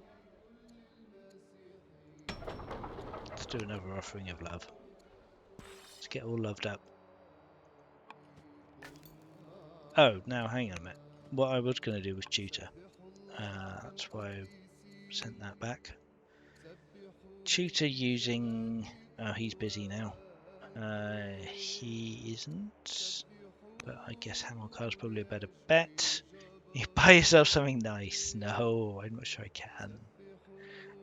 Let's do another offering of love. Let's get all loved up. Oh, now hang on a minute. What I was going to do was tutor. That's why I sent that back. Tutor using... Oh, he's busy now. He isn't. But I guess Hamilcar's probably a better bet. You buy yourself something nice. No, I'm not sure I can. I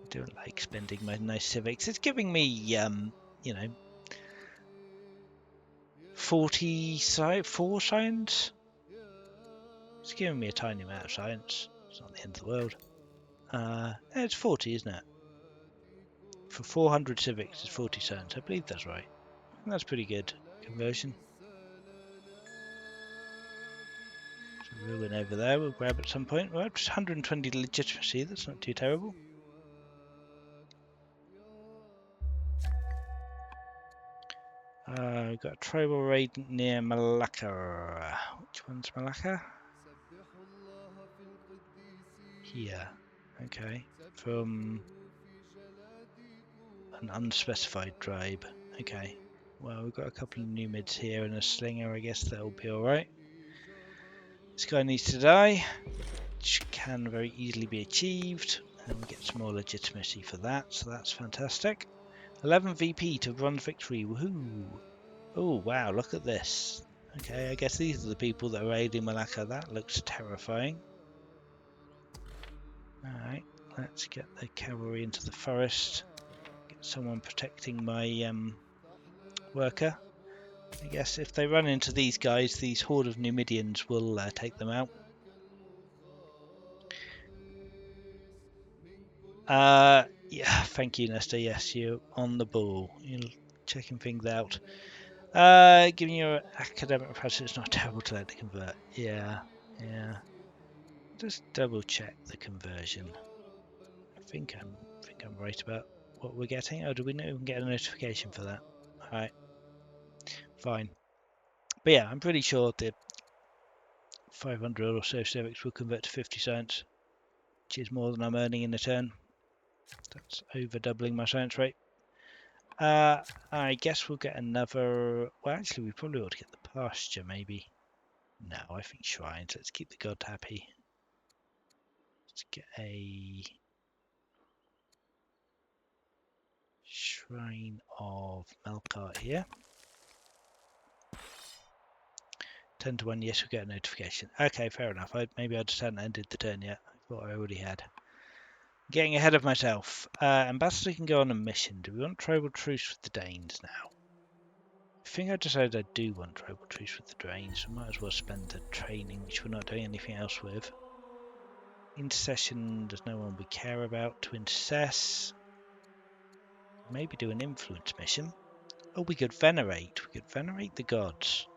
don't like spending my nice civics. It's giving me, you know, 4 science. It's giving me a tiny amount of science. It's not the end of the world. It's 40, isn't it? For 400 civics, it's 40 science. I believe that's right. That's pretty good conversion. So ruin over there, we'll grab at some point. Well, just 120 legitimacy, that's not too terrible. We've got a tribal raid near Malacca. Which one's Malacca? Here. Okay. From an unspecified tribe. Okay. Well, we've got a couple of new mids here and a slinger. I guess that'll be alright. This guy needs to die, which can very easily be achieved. And we get some more legitimacy for that, so that's fantastic. 11 VP to bronze victory. Woohoo! Oh, wow, look at this. Okay, I guess these are the people that are raiding Malacca. That looks terrifying. Alright, let's get the cavalry into the forest. Get someone protecting my worker. I guess if they run into these guys, these horde of Numidians will take them out. Yeah, thank you, Nestor. Yes, you're on the ball. You're checking things out. Giving you an academic process, it's not terrible to let it convert. Yeah. Just double check the conversion. I think I'm right about what we're getting. Oh, do we not even get a notification for that? Alright. Fine. But yeah, I'm pretty sure the 500 or so civics will convert to 50 science, which is more than I'm earning in a turn. That's over doubling my science rate. I guess we'll get another... Well, actually, we probably ought to get the pasture, maybe. No, I think shrines. Let's keep the god happy. Let's get a... Shrine of Melkart here. 10 to 1, yes, we'll get a notification. Okay, fair enough. Maybe I just hadn't ended the turn yet. I thought I already had. Getting ahead of myself. Ambassador can go on a mission. Do we want tribal truce with the Danes now? I think I decided I do want tribal truce with the Danes. We might as well spend the training, which we're not doing anything else with. Intercession, there's no one we care about to intercess. Maybe do an influence mission. Oh, we could venerate. We could venerate the gods.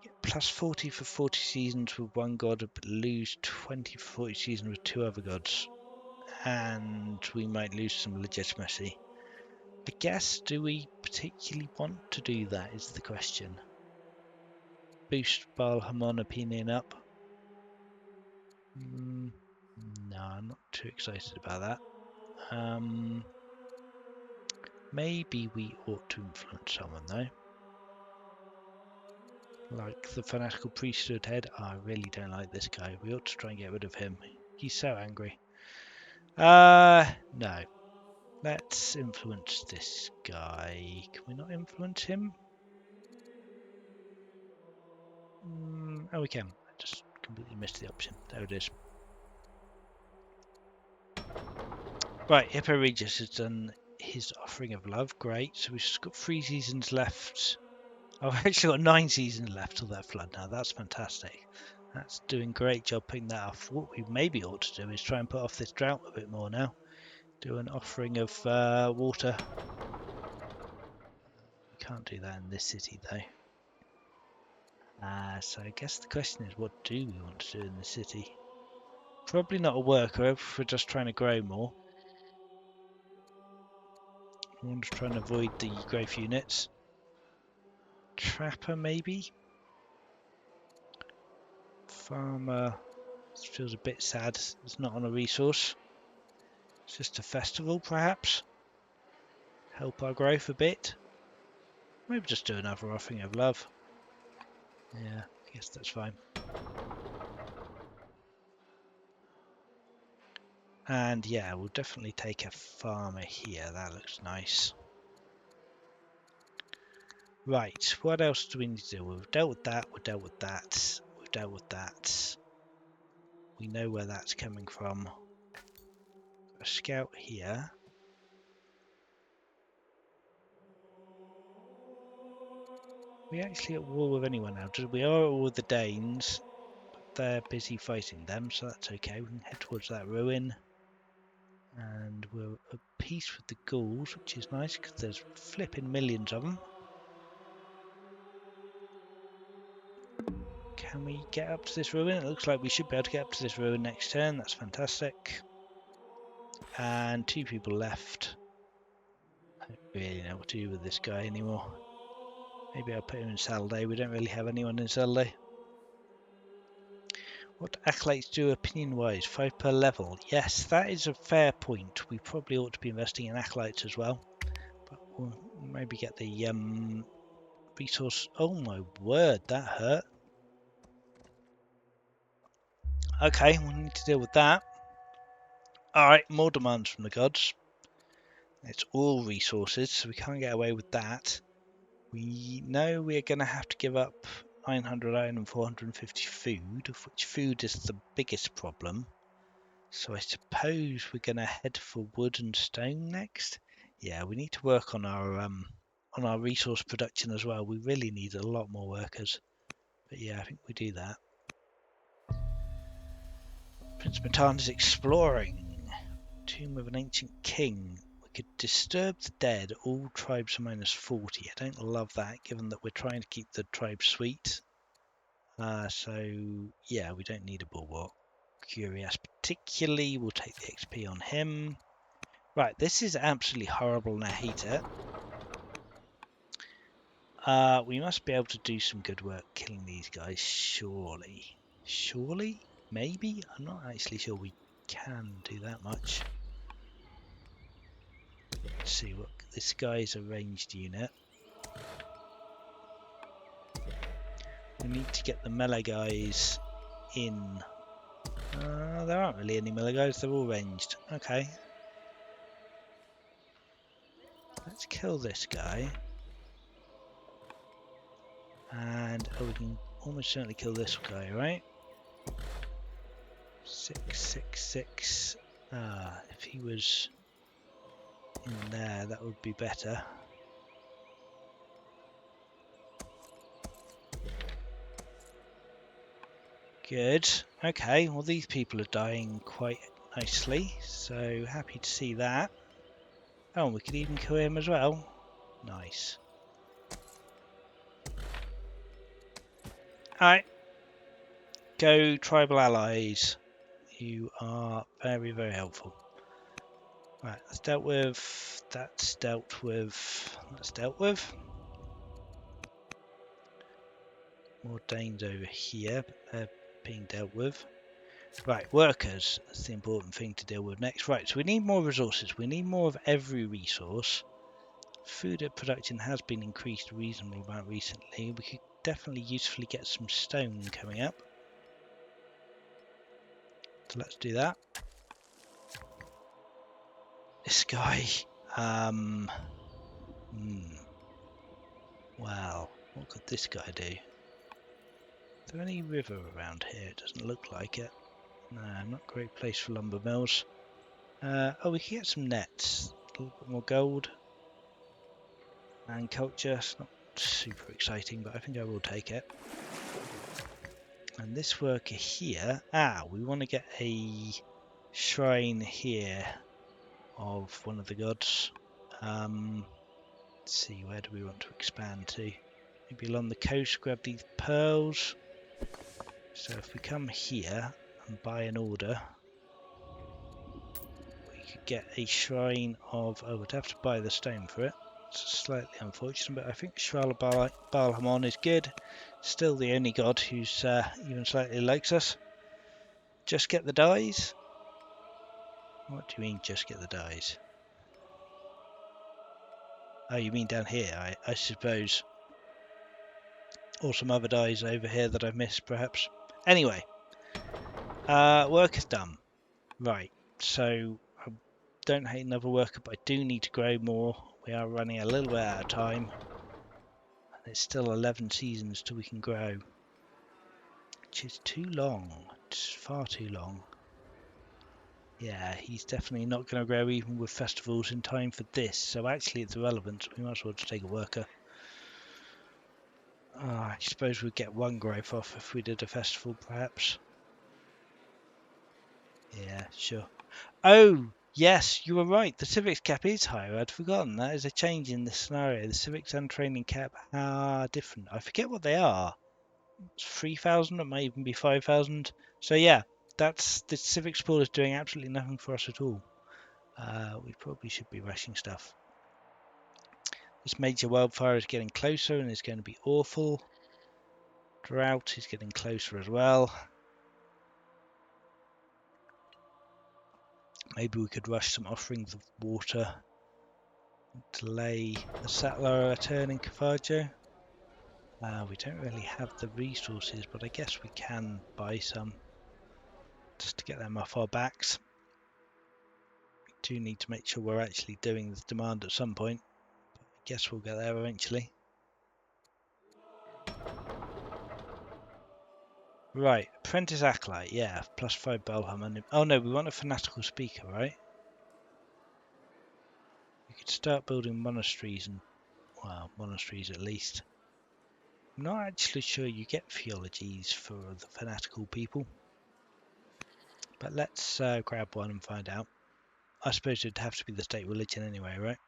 Get plus 40 for 40 seasons with one god, but lose 20 for 40 seasons with 2 other gods. And we might lose some legitimacy. I guess, do we particularly want to do that is the question. Boost Baal Hamon opinion up. No, I'm not too excited about that. Maybe we ought to influence someone though. Like the fanatical priesthood head. Oh, I really don't like this guy. We ought to try and get rid of him. He's so angry. No. Let's influence this guy. Can we not influence him? Oh, we can. I just completely missed the option. There it is. Right, Hippo Regis has done his offering of love. Great. So we've just got 3 seasons left. I've actually got 9 seasons left till that flood now. That's fantastic. That's doing a great job putting that off. What we maybe ought to do is try and put off this drought a bit more now. Do an offering of water. We can't do that in this city though. So I guess the question is, what do we want to do in the city? Probably not a worker if we're just trying to grow more. We're just trying to avoid the growth units. Trapper maybe? Farmer feels a bit sad. It's not on a resource. It's just a festival perhaps. Help our growth a bit. Maybe just do another offering of love. Yeah, I guess that's fine. And yeah, we'll definitely take a farmer here. That looks nice. Right, what else do we need to do? We've dealt with that, we've dealt with that, we've dealt with that. We know where that's coming from. A scout here. We actually at war with anyone now? We are at war with the Danes, but they're busy fighting them, so that's okay. We can head towards that ruin. And we're at peace with the Gauls, which is nice because there's flipping millions of them. Can we get up to this ruin? It looks like we should be able to get up to this ruin next turn. That's fantastic. And 2 people left. I don't really know what to do with this guy anymore. Maybe I'll put him in Salday. We don't really have anyone in Salday. What acolytes do opinion-wise? 5 per level. Yes, that is a fair point. We probably ought to be investing in acolytes as well. But we'll maybe get the resource. Oh my word, that hurt. Okay, we need to deal with that. Alright, more demands from the gods. It's all resources, so we can't get away with that. We know we're going to have to give up 900 iron and 450 food, of which food is the biggest problem. So I suppose we're going to head for wood and stone next. Yeah, we need to work on our resource production as well. We really need a lot more workers. But yeah, I think we do that. Prince Matan is exploring. Tomb of an ancient king. Could disturb the dead, all tribes are minus 40. I don't love that, given that we're trying to keep the tribe sweet. So, yeah, we don't need a bulwark. Curious, particularly, we'll take the XP on him. Right, this is absolutely horrible and I hate it. We must be able to do some good work killing these guys, surely. Surely? Maybe? I'm not actually sure we can do that much. Let's see what this guy's a ranged unit. We need to get the melee guys in. There aren't really any melee guys, they're all ranged. Okay. Let's kill this guy. And we can almost certainly kill this guy, right? 666. If he was in there, that would be better. Good. Okay, well these people are dying quite nicely, so happy to see that. Oh, we could even kill him as well. Nice. Alright. Go tribal allies. You are very, very helpful. Right, that's dealt with. That's dealt with. That's dealt with. More Danes over here, but they're being dealt with. Right, workers. That's the important thing to deal with next. Right, so we need more resources. We need more of every resource. Food production has been increased a reasonable amount recently. We could definitely usefully get some stone coming up. So let's do that. this guy. Hmm. Well, what could this guy do? Is there any river around here? It doesn't look like it. No, not a great place for lumber mills. Oh, we can get some nets. A little bit more gold. And culture. It's not super exciting, but I think I will take it. And this worker here. We want to get a shrine here of one of the gods. Let's see, where do we want to expand to? Maybe along the coast, grab these pearls. So if we come here and buy an order, we could get a shrine of... Oh, we'd have to buy the stone for it. It's slightly unfortunate, but I think Shrala Balhamon is good. Still the only god who's even slightly likes us. Just get the dies? What do you mean, just get the dies? Oh, you mean down here, I suppose. Or some other dies over here that I've missed, perhaps. Anyway, work is done. Right, so I don't hate another worker, but I do need to grow more. We are running a little bit out of time. And it's still 11 seasons till we can grow. Which is too long. It's far too long. Yeah, he's definitely not going to grow even with festivals in time for this. So actually it's irrelevant. We might as well just take a worker. I suppose we'd get one growth off if we did a festival, perhaps. Yeah, sure. Oh, yes, you were right. The civics cap is higher. I'd forgotten. That is a change in this scenario. The civics and training cap are different. I forget what they are. It's 3,000. It might even be 5,000. So yeah, that's the civics pool is doing absolutely nothing for us at all. We probably should be rushing stuff. This major wildfire is getting closer and is going to be awful. Drought is getting closer as well. Maybe we could rush some offerings of water. Delay the settler return in Caravaggio. We don't really have the resources, but I guess we can buy some just to get them off our backs. We do need to make sure we're actually doing the demand at some point. But I guess we'll get there eventually. Right, Apprentice Acolyte, yeah, +5 Belham. Oh no, we want a fanatical speaker, right? We could start building monasteries and, well, monasteries at least. I'm not actually sure you get theologies for the fanatical people. But let's grab one and find out. I suppose it'd have to be the state religion anyway, right?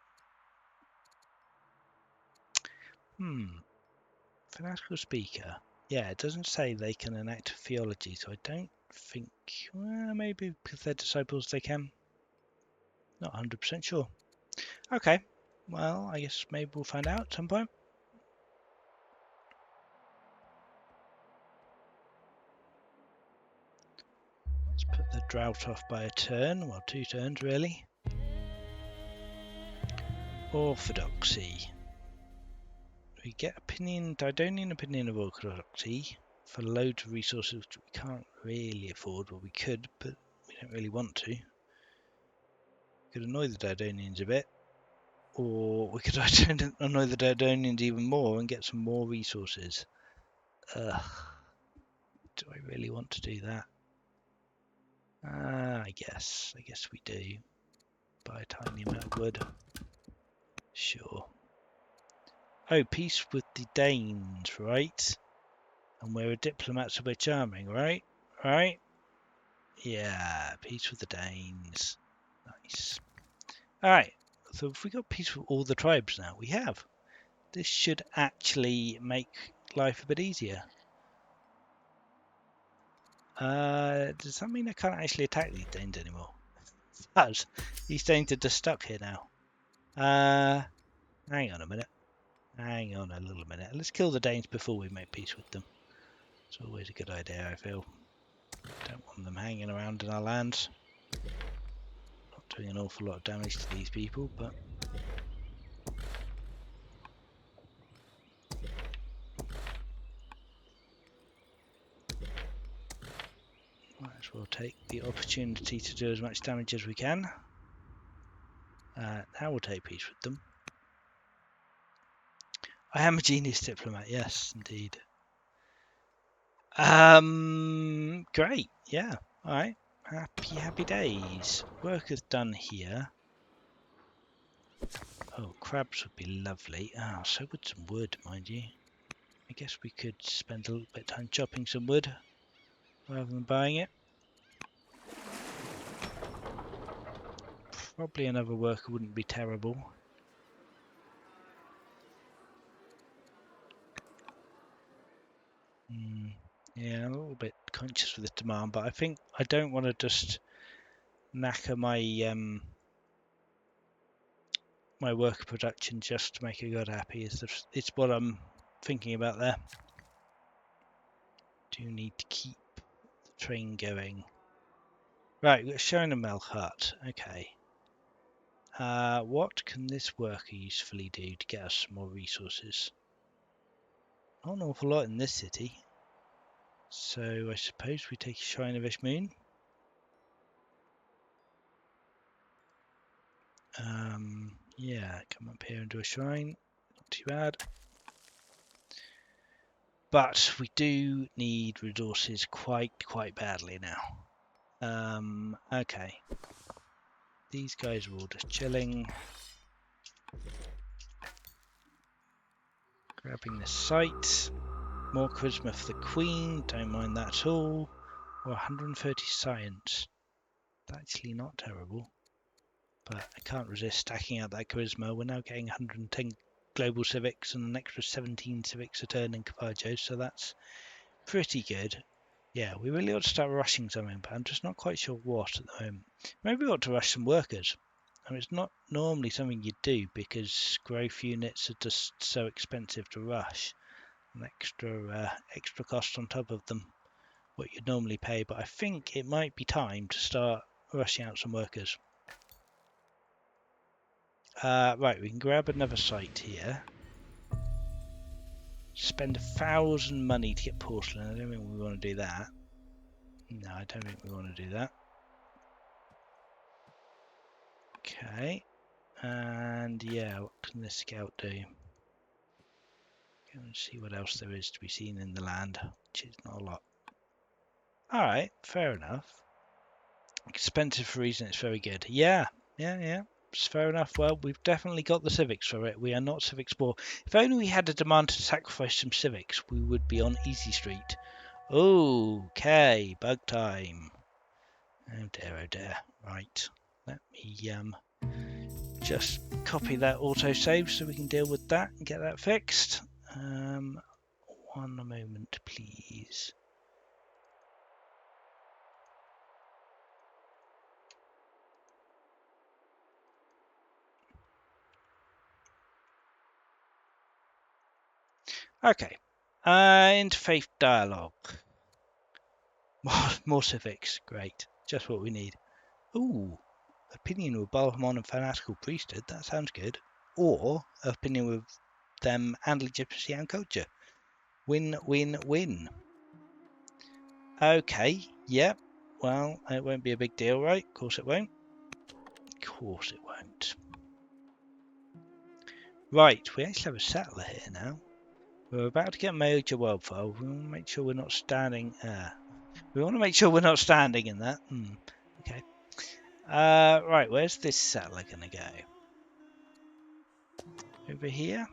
Fanatical speaker. Yeah, it doesn't say they can enact theology, so I don't think... Well, maybe because they're disciples they can. Not 100% sure. Okay, well, I guess maybe we'll find out at some point. Let's put the drought off by a turn. Well, 2 turns, really. Orthodoxy. We get opinion, Didonian opinion of orthodoxy for loads of resources which we can't really afford. Well, we could, but we don't really want to. We could annoy the Didonians a bit, or we could annoy the Didonians even more and get some more resources. Ugh. Do I really want to do that? I guess we do. Buy a tiny amount of wood. Sure. Oh, peace with the Danes, right? And we're a diplomat, so we're charming, right? Right? Yeah, peace with the Danes. Nice. Alright, so if we got peace with all the tribes now, we have. This should actually make life a bit easier. Does that mean I can't actually attack these Danes anymore? Does. These Danes are just stuck here now. Hang on a minute. Hang on a little minute. Let's kill the Danes before we make peace with them. It's always a good idea, I feel. Don't want them hanging around in our lands. Not doing an awful lot of damage to these people, but... Might as well take the opportunity to do as much damage as we can. Now we'll take peace with them. I am a genius diplomat, yes, indeed. Great, yeah, alright. Happy days. Work is done here. Oh, crabs would be lovely. Ah, so would some wood, mind you. I guess we could spend a little bit of time chopping some wood rather than buying it. Probably another worker wouldn't be terrible. Yeah, a little bit conscious of the demand, but I think I don't want to just knacker my my worker production just to make a god happy. It's what I'm thinking about there. Do need to keep the train going. Right, we're showing a milk hut. Okay. What can this worker usefully do to get us some more resources? Not an awful lot in this city. So I suppose we take a Shrine of Ishmoon. Yeah, come up here and do a shrine. Not too bad. But we do need resources quite badly now. Okay. These guys are all just chilling. Grabbing the site. More charisma for the queen, don't mind that at all. Or 130 science. That's actually not terrible. But I can't resist stacking out that charisma. We're now getting 110 global civics and an extra 17 civics a turn in Caravaggio, so that's pretty good. Yeah, we really ought to start rushing something, but I'm just not quite sure what at the moment. Maybe we ought to rush some workers. I mean, it's not normally something you do because growth units are just so expensive to rush. An extra cost on top of them, what you'd normally pay. But I think it might be time to start rushing out some workers. Right, we can grab another site here. Spend 1,000 money to get porcelain. I don't think we want to do that. No, I don't think we want to do that. Okay. And yeah, what can this scout do? Go and see what else there is to be seen in the land, which is not a lot. Alright, fair enough. Expensive for a reason it's very good. Yeah. It's fair enough. Well, we've definitely got the civics for it. We are not civics poor. If only we had a demand to sacrifice some civics, we would be on Easy Street. Okay, bug time. Oh dear. Right. Let me just copy that autosave so we can deal with that and get that fixed. One moment, please. Okay. Interfaith dialogue. More civics. Great. Just what we need. Ooh. Opinion with Balhamon and fanatical priesthood. That sounds good. Or opinion with them and legitimacy and culture. Win. Okay. Yep. Well, it won't be a big deal, right? Of course it won't. Right, we actually have a settler here now. We're about to get major wildfire. We want to make sure we're not standing. We want to make sure we're not standing in that. Okay. Right, where's this settler gonna go? Over here.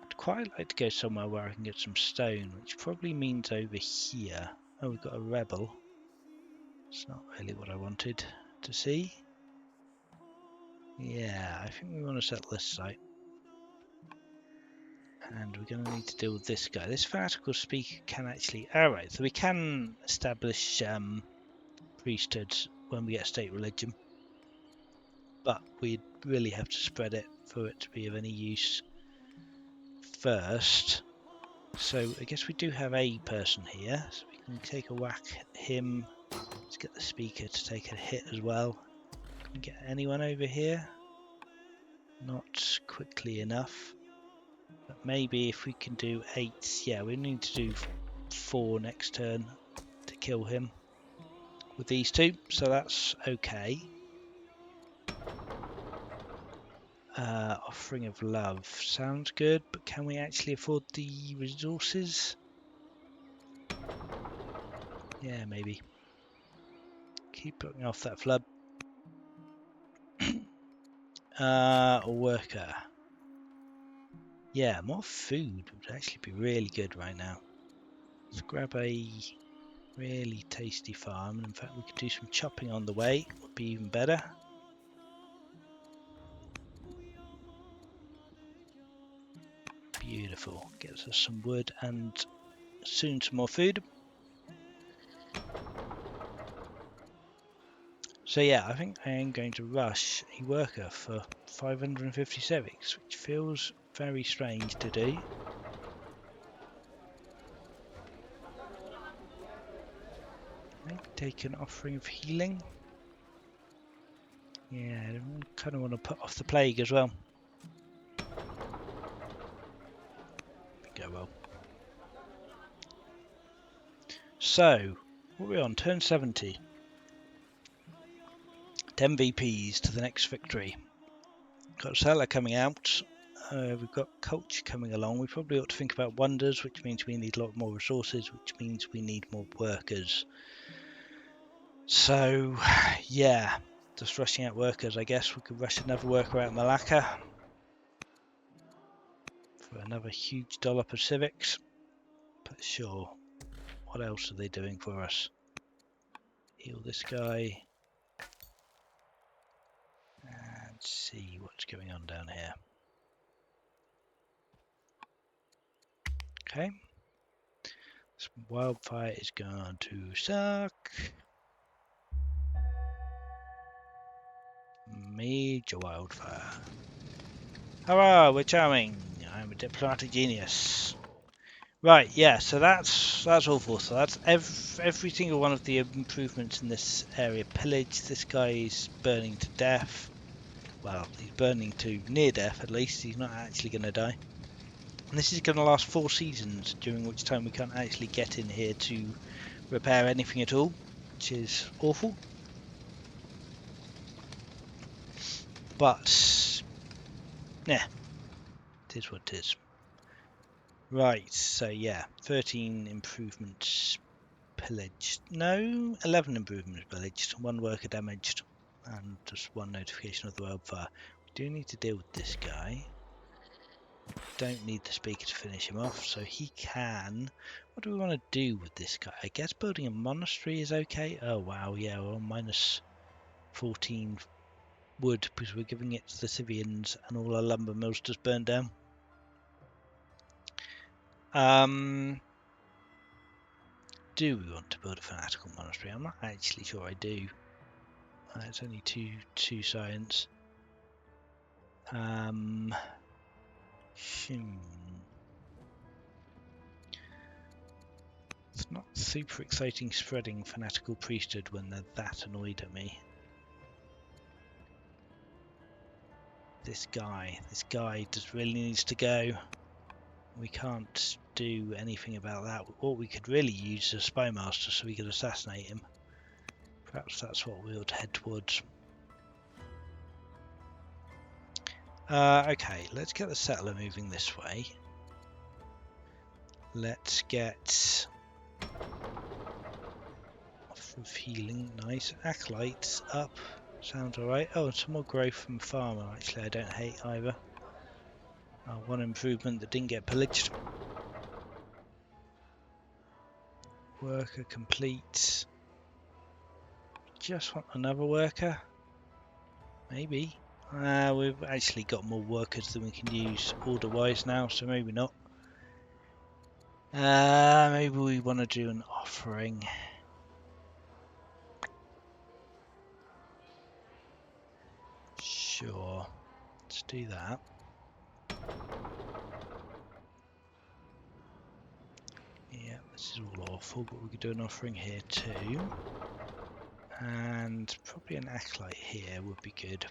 I'd quite like to go somewhere where I can get some stone, which probably means over here. Oh, we've got a rebel. It's not really what I wanted to see. Yeah, I think we want to settle this site. And we're going to need to deal with this guy. This fanatical speaker can actually... Alright, so we can establish priesthoods when we get state religion. But we'd really have to spread it for it to be of any use first. So I guess we do have a person here. So we can take a whack at him. Let's get the speaker to take a hit as well. Can we get anyone over here? Not quickly enough. But maybe if we can do 8, yeah, we need to do 4 next turn to kill him. with these two, so that's okay. Offering of love sounds good, but can we actually afford the resources? Yeah, maybe. Keep putting off that flood. Worker. Yeah, more food would actually be really good right now. Let's grab a really tasty farm. In fact, we could do some chopping on the way. Would be even better. Beautiful. Gets us some wood and soon some more food. So yeah, I think I am going to rush a worker for 550 civics, which feels very strange to do. Maybe take an offering of healing. Yeah, I kind of want to put off the plague as well. Go well. So, what are we on? Turn 70. 10 VPs to the next victory. Got Settler coming out. We've got Culture coming along. We probably ought to think about Wonders, which means we need a lot more resources, which means we need more workers. So, yeah, just rushing out workers. I guess we could rush another worker out Malacca for another huge dollop of civics. But sure, what else are they doing for us? Heal this guy. And see what's going on down here. Okay. This wildfire is going to suck. Major wildfire. Hurrah, we're charming. I'm a diplomatic genius. Right, yeah, so that's awful. So that's every single one of the improvements in this area. Pillage, this guy is burning to death. Well, he's burning to near death at least. He's not actually going to die. And this is going to last 4 seasons, during which time we can't actually get in here to repair anything at all, which is awful. But, yeah, it is what it is. Right, so yeah, 13 improvements pillaged. No, 11 improvements pillaged, 1 worker damaged, and just 1 notification of the wildfire. We do need to deal with this guy. Don't need the speaker to finish him off, so he can... What do we want to do with this guy? I guess building a monastery is okay. Oh wow, yeah, we're on minus 14 wood because we're giving it to the civilians and all our lumber mills just burned down. Do we want to build a fanatical monastery? I'm not actually sure I do. It's only two science. It's not super exciting spreading fanatical priesthood when they're that annoyed at me. This guy just really needs to go. We can't do anything about that. What we could really use is a spy master so we could assassinate him. Perhaps that's what we ought to head towards. Okay, let's get the settler moving this way. Let's get off of healing. Nice. Acolytes up. Sounds alright. Oh, and some more growth from farmer. Actually, I don't hate either. 1 improvement that didn't get pillaged. Worker complete. Just want another worker. Maybe. We've actually got more workers than we can use order-wise now, so maybe not. Maybe we want to do an offering. Sure. Let's do that. Yeah, this is all awful, but we could do an offering here too. And probably an acolyte here would be good.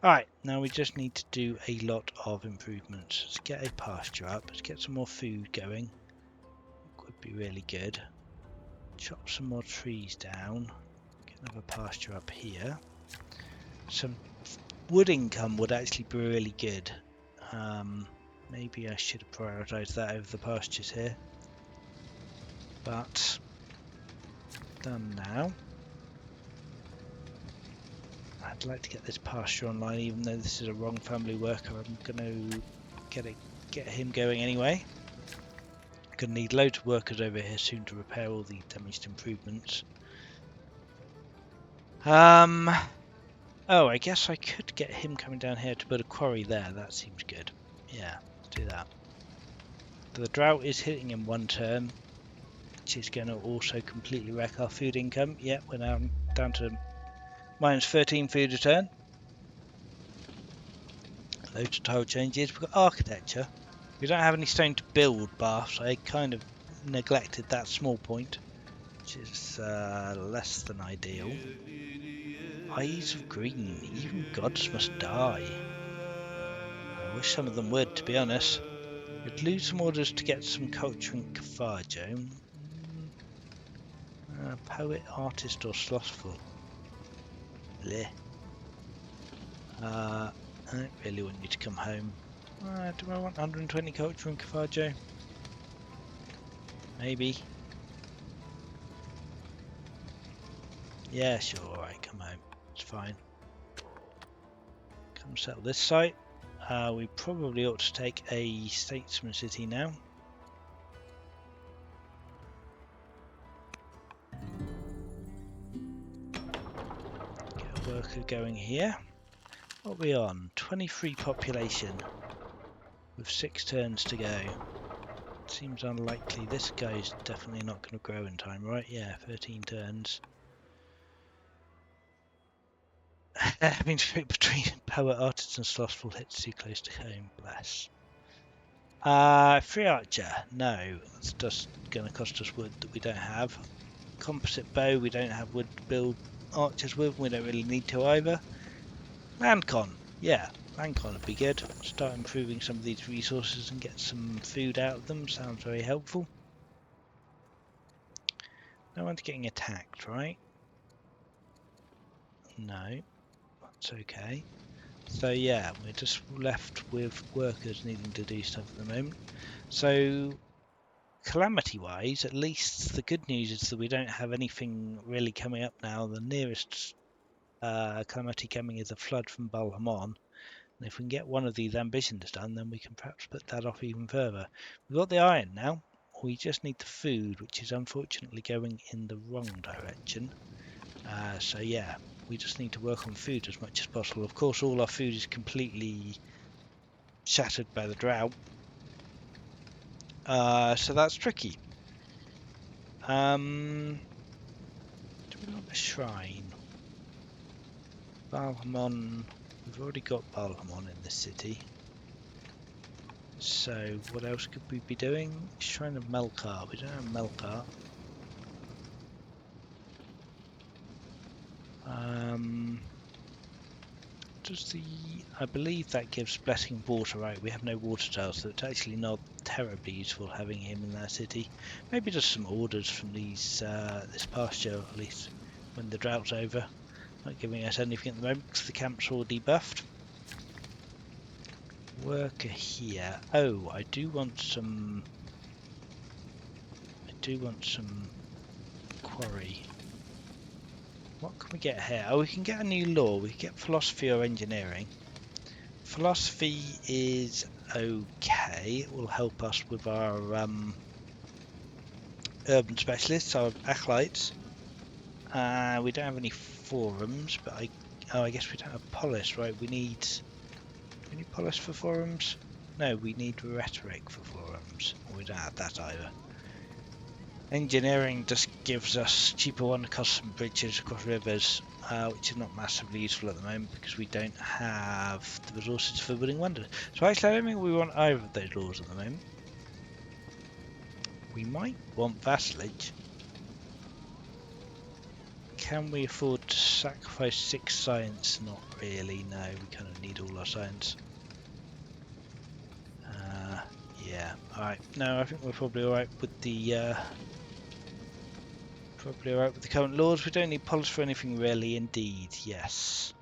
Alright, now we just need to do a lot of improvements. Let's get a pasture up, let's get some more food going. Could be really good. chop some more trees down. Get another pasture up here. Some wood income would actually be really good. Maybe I should have prioritised that over the pastures here. But done now. I'd like to get this pasture online, even though this is a wrong family worker. I'm going to get him going anyway. Gonna need loads of workers over here soon to repair all the damaged improvements. Oh, I guess I could get him coming down here to build a quarry there. That seems good. Yeah, let's do that. The drought is hitting in one turn, which is going to also completely wreck our food income. Yeah, we're now down to minus 13 food a turn. Loads of tile changes. We've got architecture. We don't have any stone to build baths. I kind of neglected that small point, which is less than ideal. Eyes of green. Even gods must die. I wish some of them would, to be honest. We'd lose some orders to get some culture in Caravaggio. Poet, artist, or slothful? Bleh. I don't really want you to come home. Do I want 120 culture in Caravaggio? Maybe. Yeah, sure, alright, come home. It's fine. Come settle this site. We probably ought to take a statesman city now. Get a worker going here. What are we on? 23 population with 6 turns to go. Seems unlikely. This guy's definitely not going to grow in time, right? Yeah, 13 turns. Having to pick between poet, artist and slothful hits too close to home. Bless. Free archer. No, it's just going to cost us wood that we don't have. Composite bow. We don't have wood to build archers with. We don't really need to either. Landcon. Yeah, Landcon would be good. Start improving some of these resources and get some food out of them. Sounds very helpful. No one's getting attacked, right? No, that's okay. So yeah, we're just left with workers needing to do stuff at the moment. So calamity-wise, at least the good news is that we don't have anything really coming up now. The nearest calamity coming is a flood from Balhamon. And if we can get one of these ambitions done, then we can perhaps put that off even further. We've got the iron now. We just need the food, which is unfortunately going in the wrong direction. So yeah, we just need to work on food as much as possible. Of course, all our food is completely shattered by the drought. So that's tricky. Do we want a shrine? Balhamon. We've already got Balhamon in the city. So what else could we be doing? Shrine of Melkart. We don't have Melkart. I believe that gives Blessing water, right? We have no water tiles, so it's actually not terribly useful having him in that city. Maybe just some orders from these this pasture, at least when the drought's over. Not giving us anything at the moment because the camp's all debuffed. Worker here. Oh, I do want some quarry. What can we get here? Oh, we can get a new law. We can get philosophy or engineering. Philosophy is okay. It will help us with our urban specialists, our acolytes. We don't have any forums, but I guess we don't have polish, right? Do we need polish for forums? No, we need rhetoric for forums. We don't have that either. Engineering just gives us cheaper one-custom bridges across rivers, which is not massively useful at the moment because we don't have the resources for building wonders. So actually I don't think we want either of those laws at the moment. We might want vassalage. Can we afford to sacrifice 6 science? Not really, no, we kind of need all our science. Yeah, alright. No, I think we're probably alright with the Probably alright with the current laws. We don't need polish for anything really, indeed. Yes.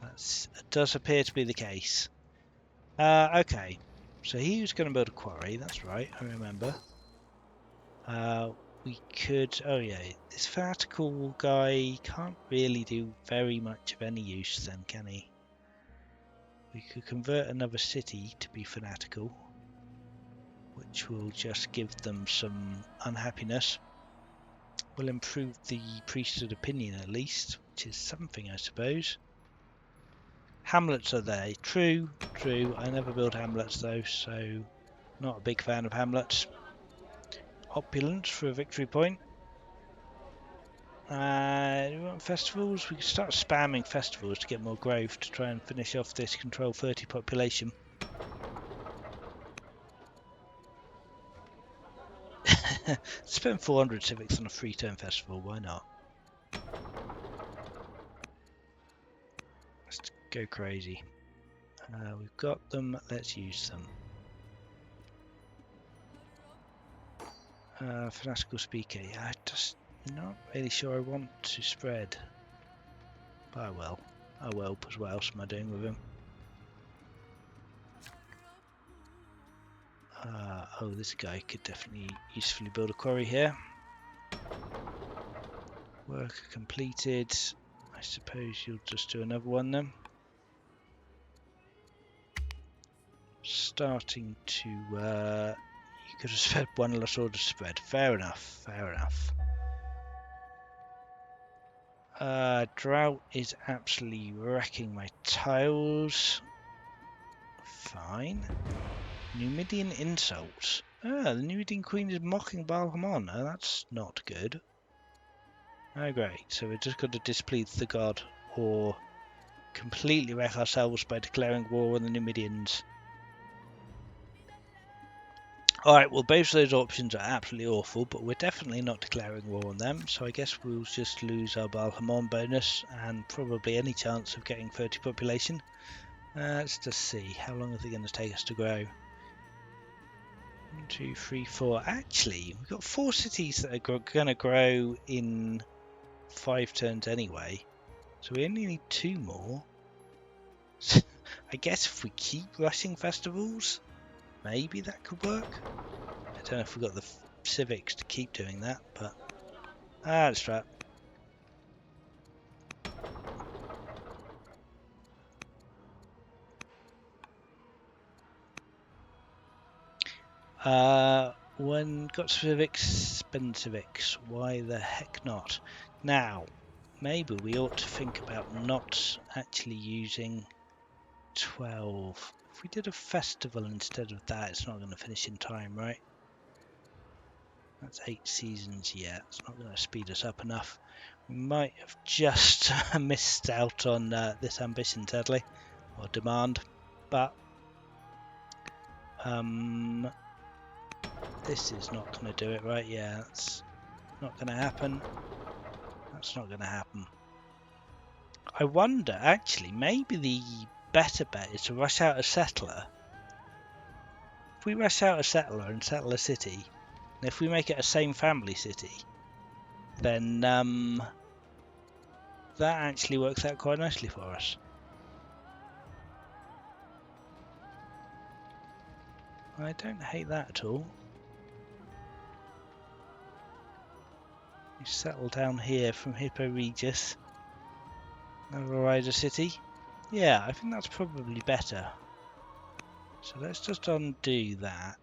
That does appear to be the case. Okay. So he was going to build a quarry, that's right, I remember. We could... Oh yeah, this fanatical guy can't really do very much of any use then, can he? We could convert another city to be fanatical, which will just give them some unhappiness. Will improve the priesthood opinion at least, which is something, I suppose. Hamlets are there. True, true. I never build hamlets though, so not a big fan of hamlets. Opulence for a victory point. Do we want festivals? We could start spamming festivals to get more growth to try and finish off this control 30 population. Spend 400 civics on a free turn festival, why not? Let's go crazy. We've got them, let's use them. Fanatical speaker, yeah, I'm just not really sure I want to spread. But I will. I will, because what else am I doing with him? Oh, this guy could definitely usefully build a quarry here. Work completed. I suppose you'll just do another one then. Starting to... you could have spent one less order spread. Fair enough, fair enough. Drought is absolutely wrecking my tiles. Fine. Numidian insults. The Numidian queen is mocking Baal Hamon. Oh, that's not good. Oh, great. So we're just got to displease the god or completely wreck ourselves by declaring war on the Numidians. Alright, well, both of those options are absolutely awful, but we're definitely not declaring war on them, so I guess we'll just lose our Baal Hamon bonus and probably any chance of getting 30 population. Let's just see. How long are they going to take us to grow? 1, 2, 3, 4. Actually, we've got 4 cities that are going to grow in 5 turns anyway, so we only need 2 more. I guess if we keep rushing festivals, maybe that could work. I don't know if we've got the civics to keep doing that, but that's right. When got civics, spend civics. Why the heck not? Now, maybe we ought to think about not actually using 12. If we did a festival instead of that, it's not going to finish in time, right? That's 8 seasons, yeah. It's not going to speed us up enough. We might have just missed out on this ambition, sadly, or demand, but this is not going to do it, right? Yeah, that's not going to happen. That's not going to happen. I wonder, actually, maybe the better bet is to rush out a settler. If we rush out a settler and settle a city, and if we make it a same family city, then that actually works out quite nicely for us. I don't hate that at all. You settle down here from Hippo Regis. Another rider city. Yeah, I think that's probably better. So let's just undo that.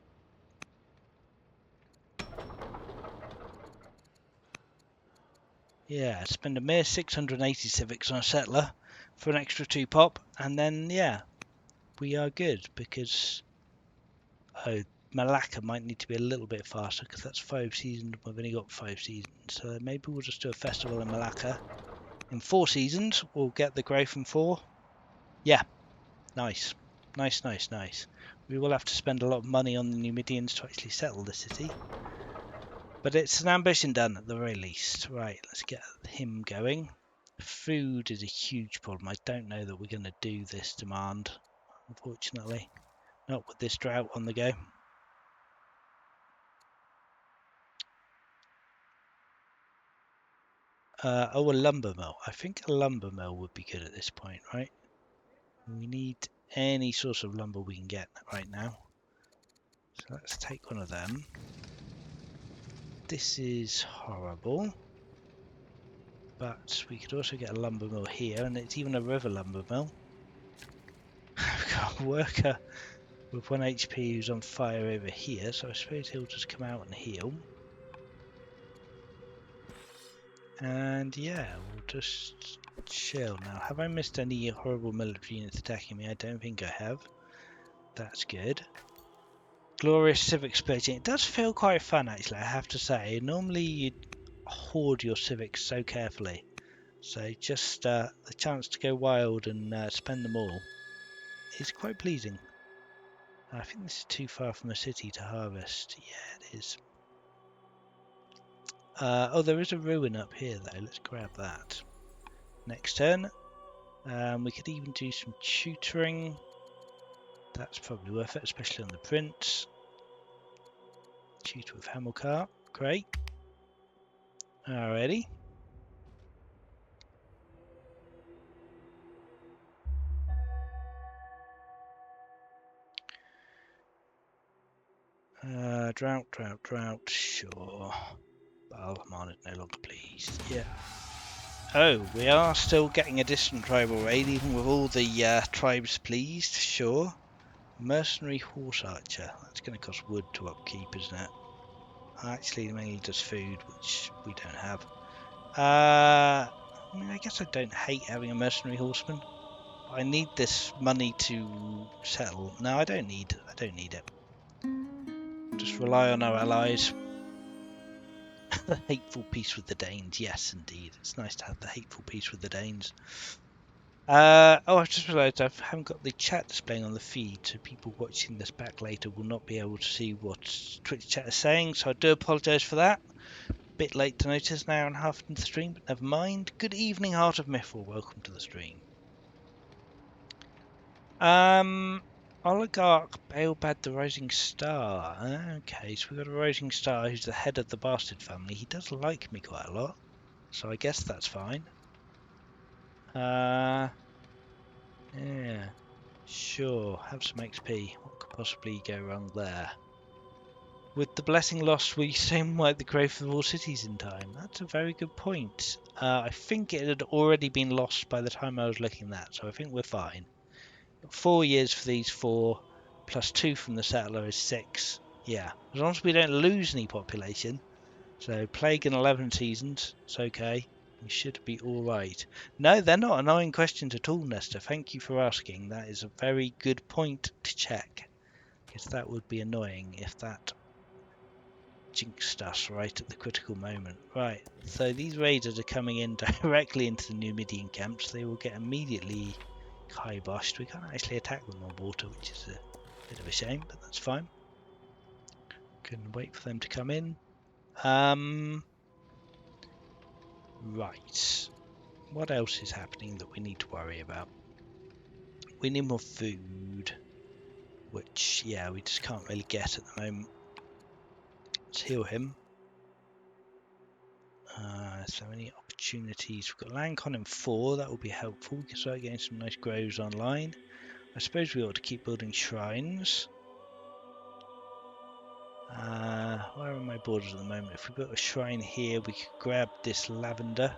Yeah, spend a mere 680 civics on a settler for an extra 2 pop, and then, yeah, we are good, because Malacca might need to be a little bit faster, because that's 5 seasons, we've only got 5 seasons, so maybe we'll just do a festival in Malacca. In 4 seasons, we'll get the growth in 4. Yeah, nice. Nice, nice, nice. We will have to spend a lot of money on the Numidians to actually settle the city. But it's an ambition done at the very least. Right, let's get him going. Food is a huge problem. I don't know that we're going to do this demand, unfortunately. Not with this drought on the go. Oh, a lumber mill. I think a lumber mill would be good at this point, right? We need any source of lumber we can get right now. So let's take one of them. This is horrible. But we could also get a lumber mill here, and it's even a river lumber mill. We've got a worker with 1 HP who's on fire over here, so I suppose he'll just come out and heal. And yeah, we'll just chill now. Have I missed any horrible military units attacking me? I don't think I have. That's good. Glorious civic splitting. It does feel quite fun, actually, I have to say. Normally you hoard your civics so carefully. So just the chance to go wild and spend them all is quite pleasing. I think this is too far from a city to harvest. Yeah, it is. Oh, there is a ruin up here, though. Let's grab that. Next turn. We could even do some tutoring. That's probably worth it, especially on the prince. Tutor with Hamilcar. Great. Alrighty. Drought. Sure. Balhamon is no longer pleased. Yeah. Oh, we are still getting a distant tribal raid, even with all the tribes pleased. Sure. Mercenary horse archer. That's going to cost wood to upkeep, isn't it? Actually, mainly just food, which we don't have. I mean, I guess I don't hate having a mercenary horseman. I need this money to settle. No, I don't need it. Just rely on our allies. The hateful peace with the Danes. Yes, indeed. It's nice to have the hateful peace with the Danes. Oh, I've just realised I haven't got the chat displaying on the feed, so people watching this back later will not be able to see what Twitch chat is saying, so I do apologise for that. Bit late to notice, an hour and a half into the stream, but never mind. Good evening, Heart of Mithril. Welcome to the stream. Oligarch Baelbad the Rising Star. Okay, so we've got a Rising Star who's the head of the Bastard family. He does like me quite a lot, so I guess that's fine. Yeah, sure, have some XP. What could possibly go wrong there? With the blessing lost, we soon wipe the growth of all cities in time. That's a very good point. I think it had already been lost by the time I was looking at that, so I think we're fine. 4 years for these 4, plus 2 from the settler is 6. Yeah, as long as we don't lose any population. So plague in 11 seasons, it's okay. We should be all right. No, they're not annoying questions at all, Nestor. Thank you for asking. That is a very good point to check. Because that would be annoying if that jinxed us right at the critical moment. Right, so these raiders are coming in directly into the Numidian camps. They will get immediately kiboshed. We can't actually attack them on water, which is a bit of a shame, but that's fine. Can wait for them to come in. Right. What else is happening that we need to worry about? We need more food, which, yeah, we just can't really get at the moment. Let's heal him. So many opportunities. We've got Lancon in 4, that will be helpful. We can start getting some nice groves online. I suppose we ought to keep building shrines. Where are my borders at the moment? If we built a shrine here, we could grab this lavender.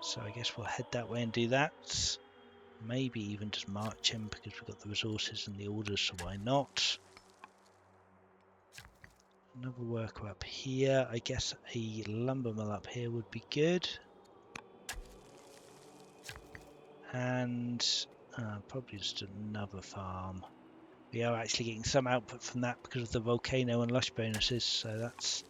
So I guess we'll head that way and do that. Maybe even just march him because we've got the resources and the orders, so why not? Another worker up here. I guess a lumber mill up here would be good. And probably just another farm. We are actually getting some output from that because of the volcano and lush bonuses, so that's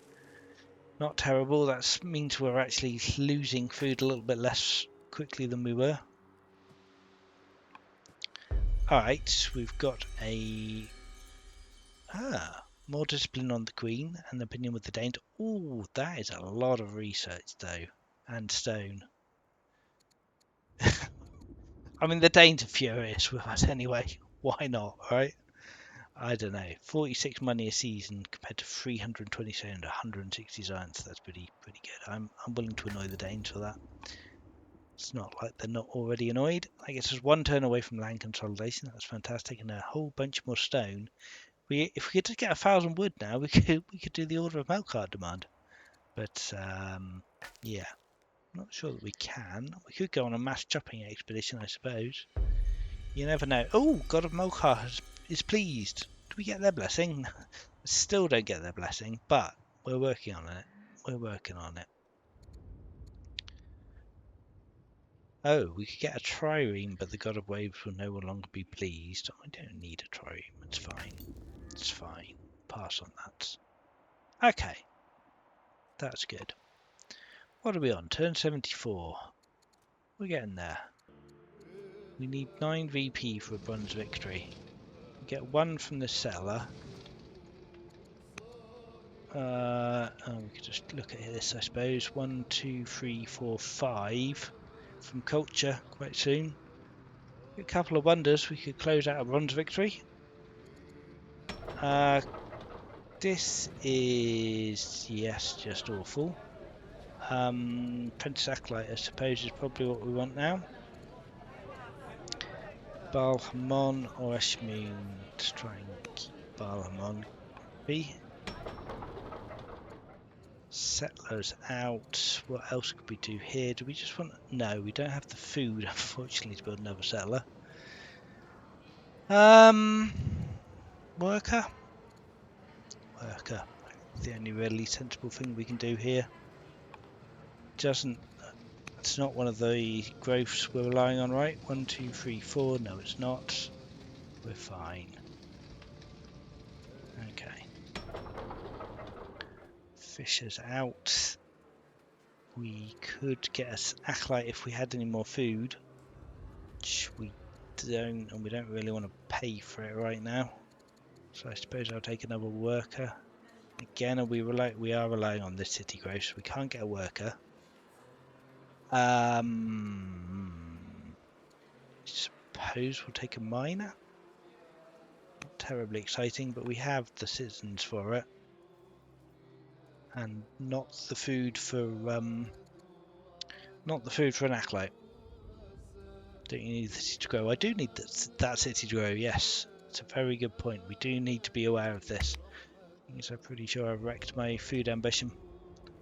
not terrible. That means we're actually losing food a little bit less quickly than we were. Alright, we've got a... more discipline on the Queen and opinion with the Danes. Oh, that is a lot of research, though. And stone. I mean, the Danes are furious with us anyway. Why not, right? I don't know, 46 money a season compared to 327 and 160 science. That's pretty good. I'm willing to annoy the Danes for that. It's not like they're not already annoyed. I guess there's one turn away from land consolidation. That's fantastic, and a whole bunch more stone. If we could just get 1,000 wood now, we could do the Order of Melkart demand. But yeah, not sure that we can. We could go on a mass chopping expedition, I suppose. You never know. Oh, God of Melkart is pleased. Do we get their blessing? Still don't get their blessing, but we're working on it. We're working on it. Oh, we could get a trireme, but the God of Waves will no longer be pleased. I don't need a trireme. It's fine. It's fine. Pass on that. Okay. That's good. What are we on? Turn 74. We're getting there. We need 9 VP for a bronze victory. We get 1 from the settler. We could just look at this, I suppose. 1, 2, 3, 4, 5 from culture quite soon. A couple of wonders. We could close out a bronze victory. This is, yes, just awful. Princess Acolyte, I suppose, is probably what we want now. Balhamon or Eshmoon. Let's try and keep Balhamon. Settlers out. What else could we do here? Do we just want... No, we don't have the food, unfortunately, to build another settler. Worker? Worker. The only really sensible thing we can do here. It's not one of the growths we're relying on, right? 1, 2, 3, 4. No, it's not. We're fine. Okay. Fishers out. We could get us Acolyte if we had any more food. Which we don't, and we don't really want to pay for it right now. So I suppose I'll take another worker. Again, we are relying on this city growth, so we can't get a worker. Suppose we'll take a miner. Not terribly exciting, but we have the citizens for it, and not the food for an acolyte. Don't you need the city to grow? I do need that city to grow. Yes, it's a very good point. We do need to be aware of this. I'm pretty sure I've wrecked my food ambition.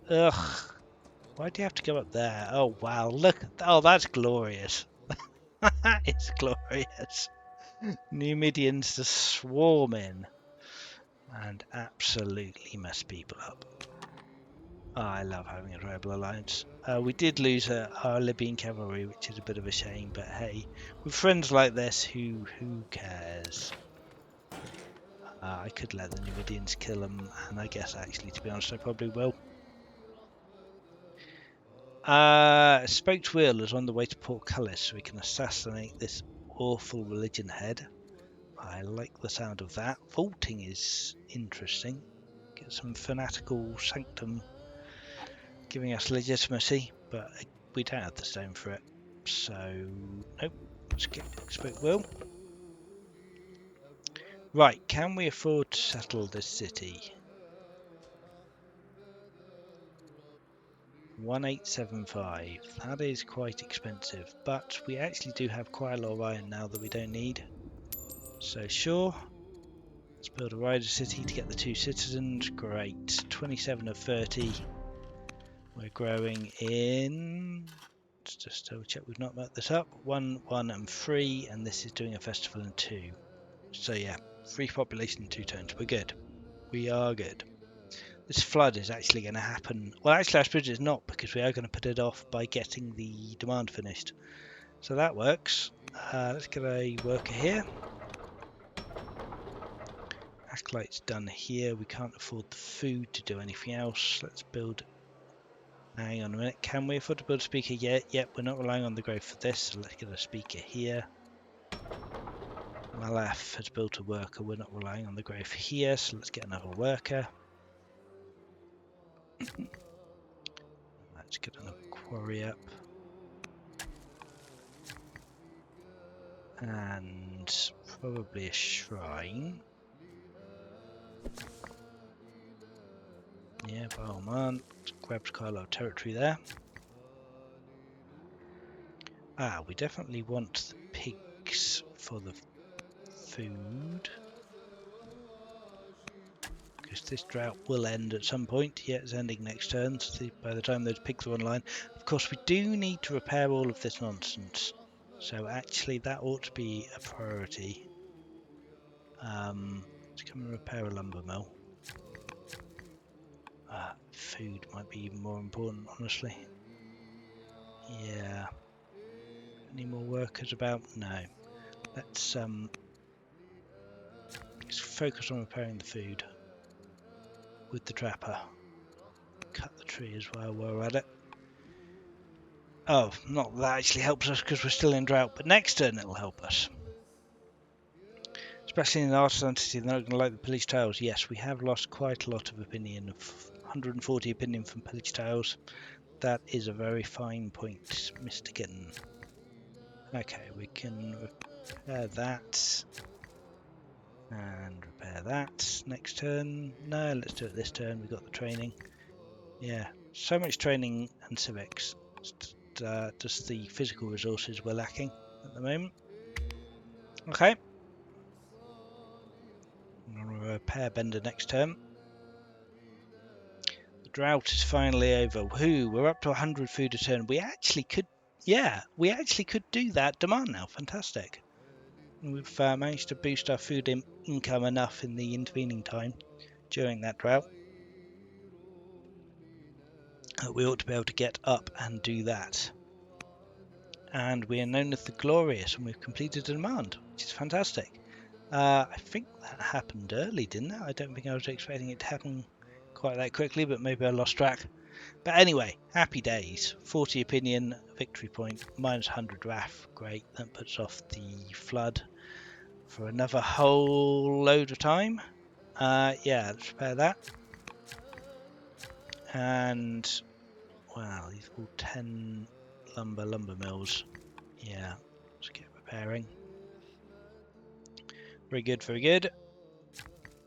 Ugh. Why do you have to go up there? Oh, wow. Look. Oh, that's glorious. It's glorious. Numidians just swarm in and absolutely mess people up. Oh, I love having a rebel alliance. We did lose our Libyan cavalry, which is a bit of a shame, but hey, with friends like this, who cares? I could let the Numidians kill them, and I guess actually, to be honest, I probably will. Spoked Wheel is on the way to Portcullis, so we can assassinate this awful religion head. I like the sound of that. Vaulting is interesting. Get some fanatical sanctum giving us legitimacy, but we don't have the stone for it. So, nope. Let's get Spoke Wheel. Right, can we afford to settle this city? 1875. That is quite expensive, but we actually do have quite a lot of iron now that we don't need. So sure, let's build a rider city to get the 2 citizens. Great, 27 of 30. We're growing in. Let's just double check we've not marked this up. 1, 1, and 3, and this is doing a festival in 2. So yeah, 3 population in 2 turns. We're good. We are good. This flood is actually going to happen. Well, actually, I suppose it's not, because we are going to put it off by getting the demand finished. So that works. Let's get a worker here. Acolyte's done here. We can't afford the food to do anything else. Let's build. Hang on a minute. Can we afford to build a speaker yet? Yep, we're not relying on the growth for this. So let's get a speaker here. Malaf has built a worker. We're not relying on the growth here. So let's get another worker. Let's get another quarry up. And probably a shrine. Yeah, Balmont grabs quite a lot of territory there. Ah, we definitely want the pigs for the food. Because this drought will end at some point. Yeah, it's ending next turn, so by the time those pigs are online. Of course, we do need to repair all of this nonsense. So actually, that ought to be a priority. To come and repair a lumber mill. Food might be even more important, honestly. Yeah. Any more workers about? No. Let's focus on repairing the food with the trapper. Cut the tree as well while we're at it. Oh, not that actually helps us because we're still in drought, but next turn it'll help us. Especially in the Artisan City, they're not going to like the Pillage Tales. Yes, we have lost quite a lot of opinion, of 140 opinion from Pillage Tales. That is a very fine point, Mr. Kitten. Okay, we can repair that. And repair that. Next turn. No, let's do it this turn. We've got the training. Yeah, so much training and civics. Just the physical resources we're lacking at the moment. Okay. I'm going to repair Bender next turn. The drought is finally over. Woohoo, we're up to 100 food a turn. We actually could, yeah, we actually could do that demand now. Fantastic. We've managed to boost our food income enough in the intervening time during that drought. We ought to be able to get up and do that. And we are known as the Glorious, and we've completed a demand, which is fantastic. I think that happened early, didn't it? I don't think I was expecting it to happen quite that quickly, but maybe I lost track. But anyway, happy days. 40 opinion, victory point, minus 100 wrath. Great, that puts off the flood for another whole load of time. Yeah, let's repair that. And, wow, these are all 10 lumber mills. Yeah, let's get repairing. Very good, very good.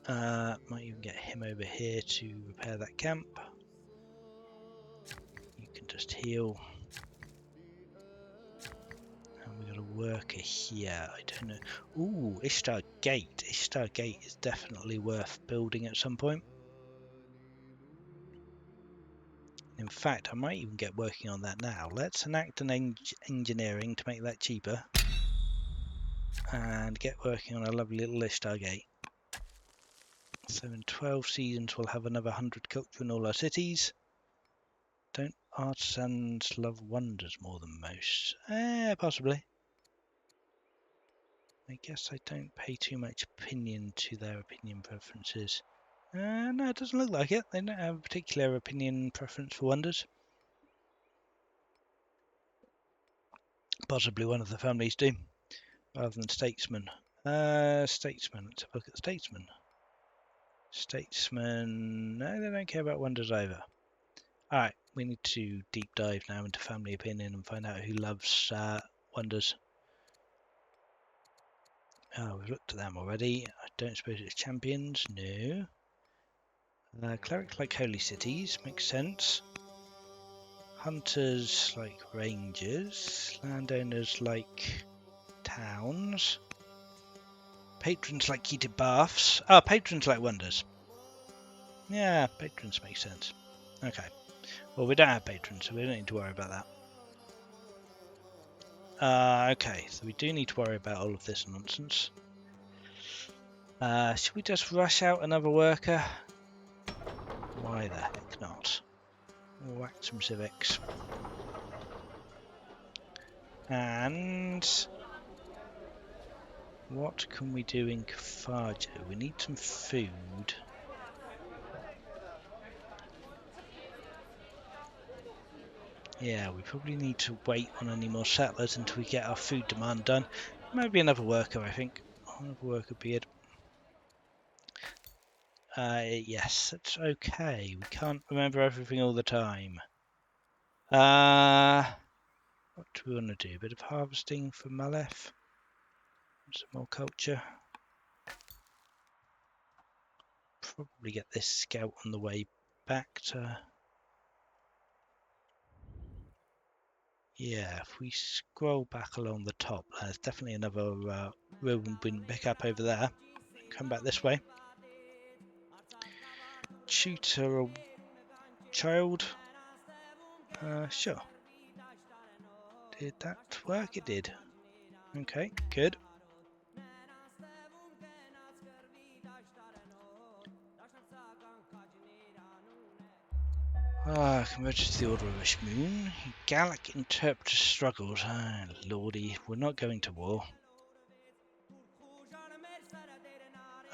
Might even get him over here to repair that camp. You can just heal. And we got a worker here. I don't know. Ooh, Ishtar Gate. Ishtar Gate is definitely worth building at some point. In fact, I might even get working on that now. Let's enact an engineering to make that cheaper. And get working on a lovely little Ishtar Gate. So in 12 seasons we'll have another 100 culture in all our cities. Don't artisans love wonders more than most? Possibly. I guess I don't pay too much opinion to their opinion preferences. No, it doesn't look like it. They don't have a particular opinion preference for wonders. Possibly one of the families do, rather than statesmen. Statesman. Let's have a look at statesmen. Statesmen. No, they don't care about wonders either. Alright, we need to deep dive now into family opinion and find out who loves wonders. Oh, we've looked at them already. I don't suppose it's champions. No. Clerics like holy cities. Makes sense. Hunters like rangers. Landowners like towns. Patrons like heated baths. Patrons like wonders. Yeah, patrons make sense. Okay. Well, we don't have patrons, so we don't need to worry about that. Okay, so we do need to worry about all of this nonsense. Should we just rush out another worker? Why the heck not? We'll whack some civics. And what can we do in Carfajo? We need some food. Yeah, we probably need to wait on any more settlers until we get our food demand done. Maybe another worker, I think. Another worker beard. Yes, that's okay. We can't remember everything all the time. What do we want to do? A bit of harvesting for Malef. Some more culture. probably get this scout on the way back to... Yeah, if we scroll back along the top, there's definitely another road we can pick up over there. Come back this way. Tutor a child? Sure. Did that work? It did. Okay, good. Converted to the Order of Ishmoon. Gallic interpreter struggles. Ah, lordy, we're not going to war.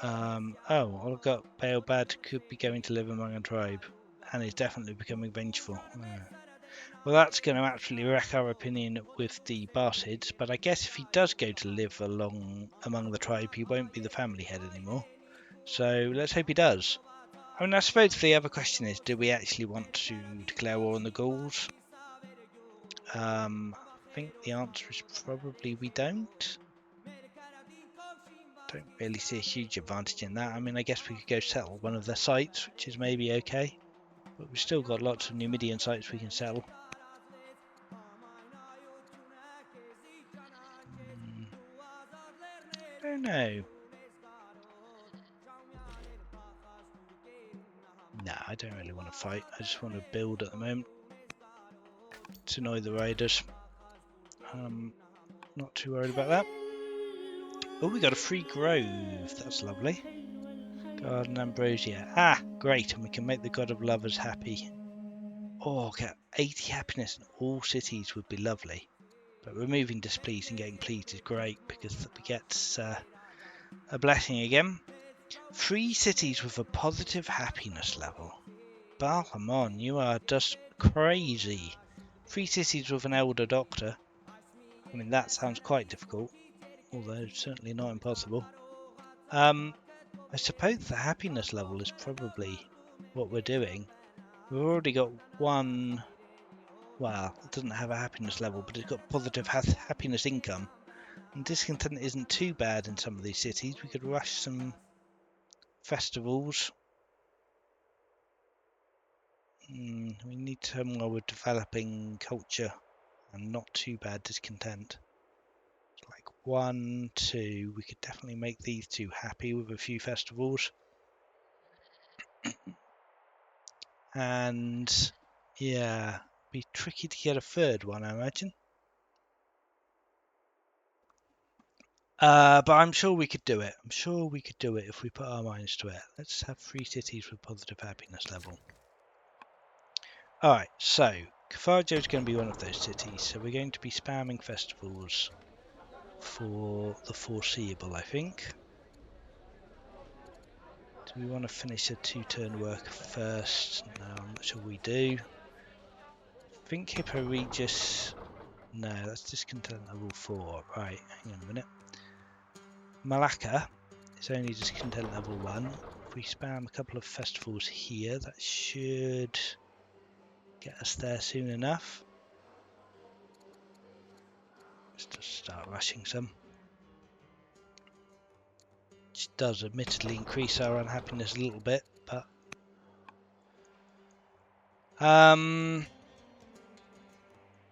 Olga Baelbad could be going to live among a tribe, and is definitely becoming vengeful. Well, that's going to absolutely wreck our opinion with the Barsids, but I guess if he does go to live among the tribe, he won't be the family head anymore. So let's hope he does. I mean, I suppose the other question is, do we actually want to declare war on the Gauls? I think the answer is probably we don't. Don't really see a huge advantage in that. I mean, I guess we could go settle one of their sites, which is maybe okay. But we've still got lots of Numidian sites we can settle. I don't know. Nah, I don't really want to fight. I just want to build at the moment to annoy the raiders. Not too worried about that. Oh, we got a free grove. That's lovely. Garden Ambrosia. Ah, great. And we can make the God of Lovers happy. Oh, get 80 happiness in all cities would be lovely. But removing displeased and getting pleased is great because we get a blessing again. 3 cities with a positive happiness level. Balhamon, you are just crazy. 3 cities with an elder doctor. I mean, that sounds quite difficult, although certainly not impossible. I suppose the happiness level is probably what we're doing. We've already got one. Well, it doesn't have a happiness level, but it's got positive happiness income. And discontent isn't too bad in some of these cities. We could rush some festivals. We need turmoil with developing culture and not too bad discontent. Like 1, 2, we could definitely make these 2 happy with a few festivals. And yeah, be tricky to get a 3rd one, I imagine. But I'm sure we could do it. I'm sure we could do it if we put our minds to it. Let's have 3 cities with positive happiness level. Alright, so Carthage is going to be one of those cities, so we're going to be spamming festivals for the foreseeable, I think. Do we want to finish a 2-turn work first? No, I'm not sure we do. I think Hippo Regis... No, that's discontent level 4. Right, hang on a minute. Malacca is only discontent level 1. If we spam a couple of festivals here, that should get us there soon enough. Let's just start rushing some. Which does admittedly increase our unhappiness a little bit, but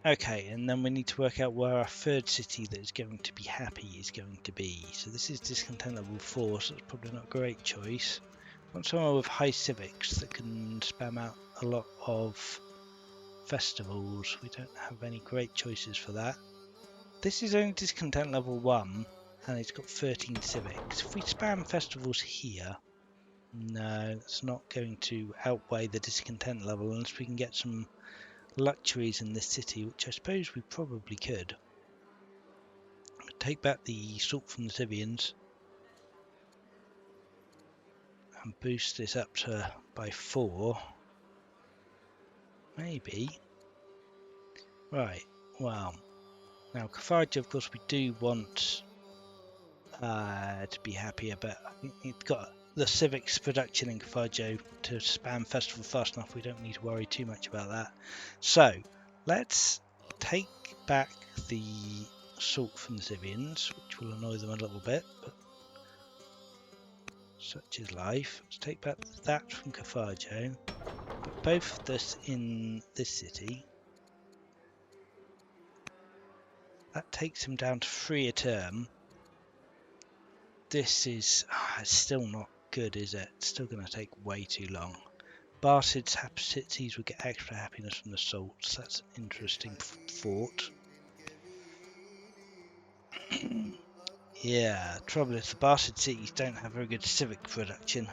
okay, and then we need to work out where our 3rd city that is going to be happy is going to be. So this is discontent level 4, so it's probably not a great choice. I want someone with high civics that can spam out a lot of festivals. We don't have any great choices for that. This is only discontent level 1, and it's got 13 civics. If we spam festivals here, no, that's not going to outweigh the discontent level unless we can get some luxuries in this city, which I suppose we probably could. Take back the salt from the Scythians and boost this up to by 4. Maybe. Right, well, now Carthage, of course, we do want to be happier, but I think it's got the civics production in Carthage to spam festival fast enough. We don't need to worry too much about that. So let's take back the salt from the Scythians, which will annoy them a little bit, but Such is life. Let's take back that from Carfaggio. Put both of this in this city. That takes him down to 3 a term. This is it's still not good, is it? It's still going to take way too long. Barcid's cities will get extra happiness from the salts. That's an interesting thought. Yeah, trouble is the Barcid cities don't have very good civic production.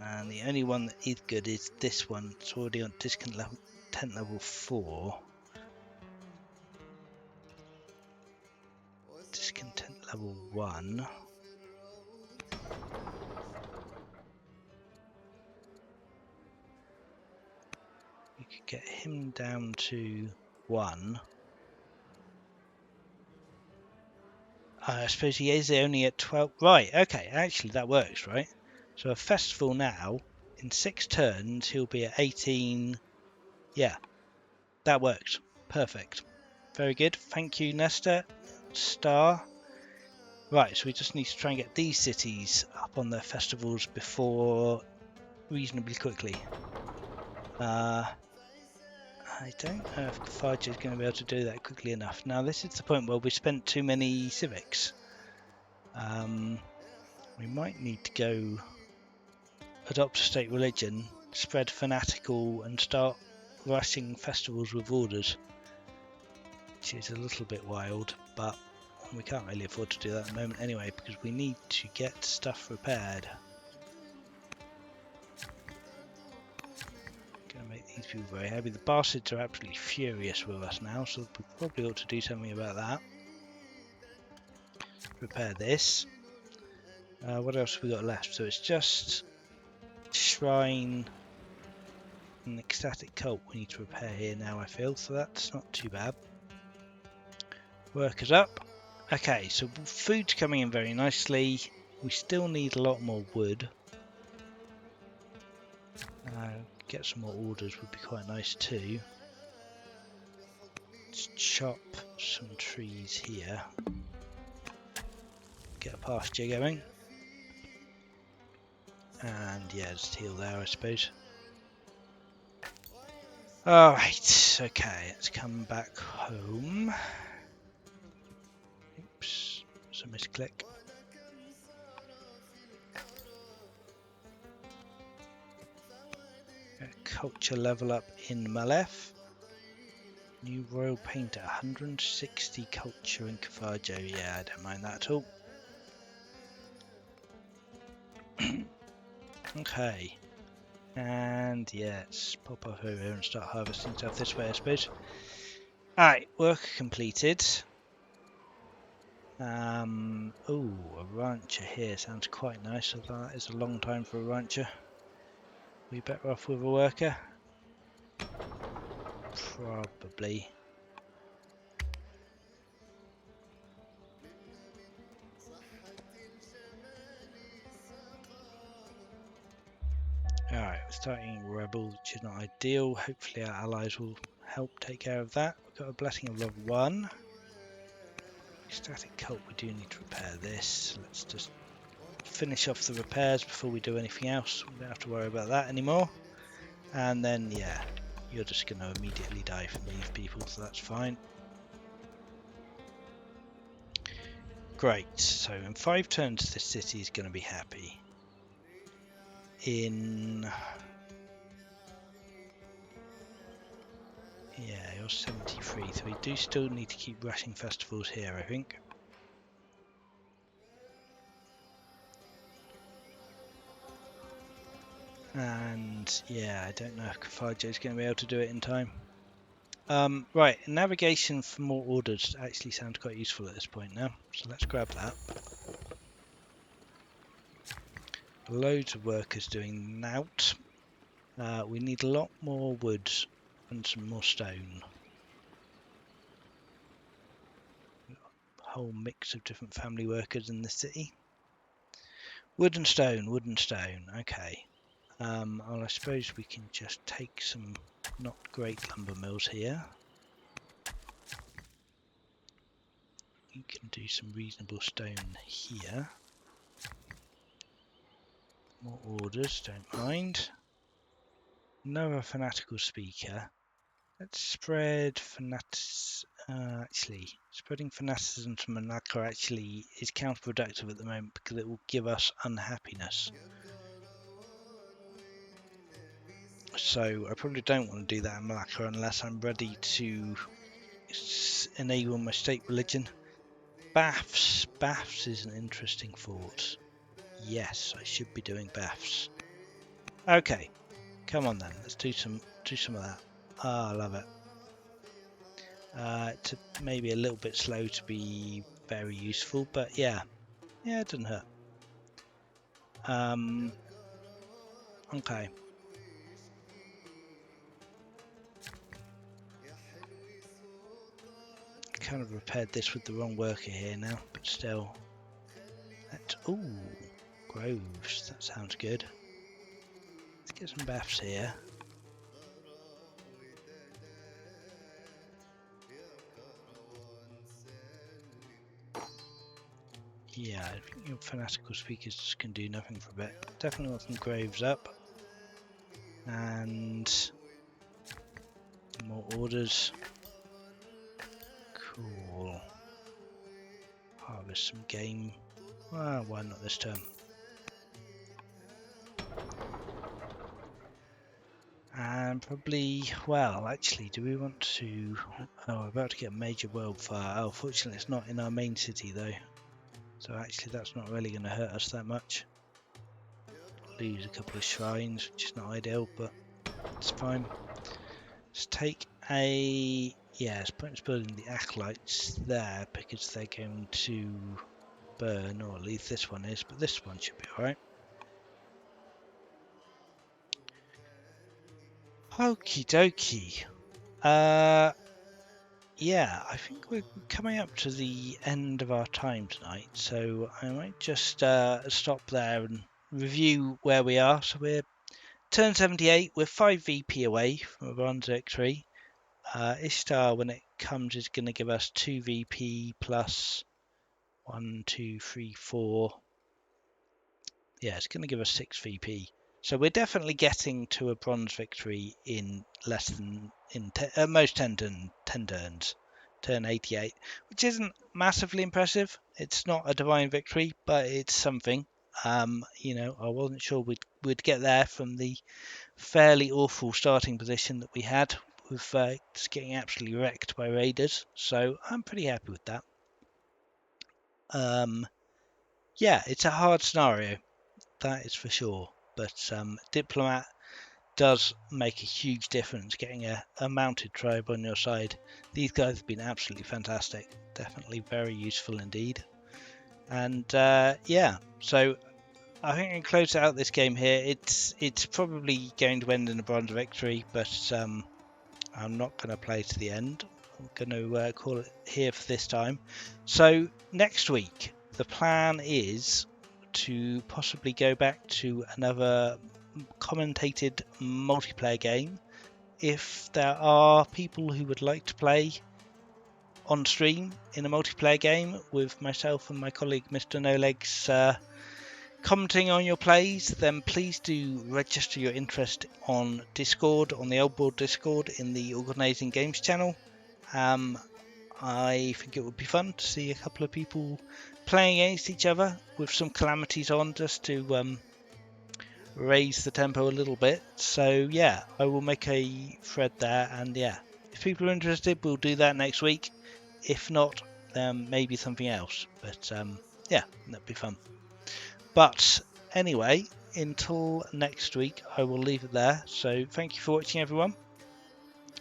And the only one that is good is this one. It's already on discount level, tent level 4. Discontent level 1. You could get him down to 1. I suppose he is only at 12. Right, okay, actually that works, right? So a festival now, in 6 turns, he'll be at 18. Yeah, that works. Perfect. Very good. Thank you, Nesta. Star. Right, so we just need to try and get these cities up on their festivals before reasonably quickly. I don't know if Carthage is going to be able to do that quickly enough. Now, this is the point where we spent too many civics. We might need to go adopt a state religion, spread fanatical, and start rushing festivals with orders. Which is a little bit wild, but we can't really afford to do that at the moment anyway, because we need to get stuff repaired. Gonna make these people very happy. The Barcids are absolutely furious with us now, so we probably ought to do something about that. Repair this. What else have we got left? So it's just Shrine and Ecstatic Cult we need to repair here now, I feel, so that's not too bad. Workers up. Okay, so food's coming in very nicely. We still need a lot more wood. Get some more orders would be quite nice too. Let's chop some trees here. Get a pasture going. And yeah, just heal there, I suppose. Alright, okay, let's come back home. Oops, it's a misclick. Culture level up in Malef. New royal painter, 160 culture in Carfaggio. Yeah, I don't mind that at all. Okay. And yeah, let's pop off over here and start harvesting stuff this way, I suppose. Alright, work completed. Oh, a rancher here sounds quite nice. Although that is a long time for a rancher. We better off with a worker? Probably. Alright, we're starting Rebel, which is not ideal. Hopefully our allies will help take care of that. We've got a blessing of level 1. Static Cult, we do need to repair this. Let's just finish off the repairs before we do anything else. We don't have to worry about that anymore. And then, yeah, you're just going to immediately die from these people, so that's fine. Great, so in 5 turns this city is going to be happy. In... yeah, you're 73, so we do still need to keep rushing festivals here, I think. And yeah, I don't know if Carfaggio is going to be able to do it in time. Right, navigation for more orders actually sounds quite useful at this point now, so let's grab that. Loads of workers doing nout. We need a lot more wood and some more stone. A whole mix of different family workers in the city. Wood and stone, okay. Well, I suppose we can just take some not great lumber mills here. You can do some reasonable stone here. More orders, don't mind. Another fanatical speaker. Let's spread actually, spreading fanaticism to Malacca actually is counterproductive at the moment because it will give us unhappiness. So I probably don't want to do that in Malacca unless I'm ready to enable my state religion. Baths. Baths is an interesting thought. Yes, I should be doing baths. Okay, come on then. Let's do some of that. Ah, I love it. It's maybe a little bit slow to be very useful, but yeah, it doesn't hurt. Okay. Kind of repaired this with the wrong worker here now, but still. Ooh, groves. That sounds good. Let's get some baths here. Yeah, I think your fanatical speakers can do nothing for a bit. Definitely want some graves up. And more orders. Cool. Harvest some game. Well, why not this turn? And probably, well, actually, do we want to... Oh, we're about to get a major wildfire. Oh, fortunately, it's not in our main city, though. So actually, that's not really going to hurt us that much. Lose a couple of shrines, which is not ideal, but it's fine. Let's take a... Yeah, it's pointless building the acolytes there, because they're going to burn, or at least this one is, but this one should be alright. Okie dokie. Yeah, I think we're coming up to the end of our time tonight, so I might just stop there and review where we are. So we're turn 78, we're 5 VP away from a bronze victory. Ishtar, when it comes, is going to give us 2 VP plus 1, 2, 3, 4. Yeah, it's going to give us 6 VP. So we're definitely getting to a bronze victory in less than most 10 turns. Turn 88, which isn't massively impressive. It's not a divine victory, but it's something. You know, I wasn't sure we'd get there from the fairly awful starting position that we had with just getting absolutely wrecked by raiders. So I'm pretty happy with that. Yeah, it's a hard scenario, that is for sure. But Diplomat does make a huge difference getting a mounted tribe on your side. These guys have been absolutely fantastic. Definitely very useful indeed. And yeah, so I think I can close out this game here. It's probably going to end in a bronze victory, but I'm not going to play to the end. I'm going to call it here for this time. So next week, the plan is to possibly go back to another commentated multiplayer game. If there are people who would like to play on stream in a multiplayer game with myself and my colleague Mr. No Legs commenting on your plays, then please do register your interest on Discord, on the Old Board Discord in the Organising Games channel. I think it would be fun to see a couple of people playing against each other with some calamities on, just to raise the tempo a little bit. So yeah, I will make a thread there, and yeah, if people are interested, we'll do that next week. If not, then maybe something else. But yeah, that'd be fun. But anyway, until next week, I will leave it there. So thank you for watching, everyone.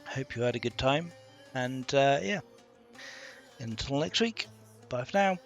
Hope you had a good time, and yeah, until next week, bye for now.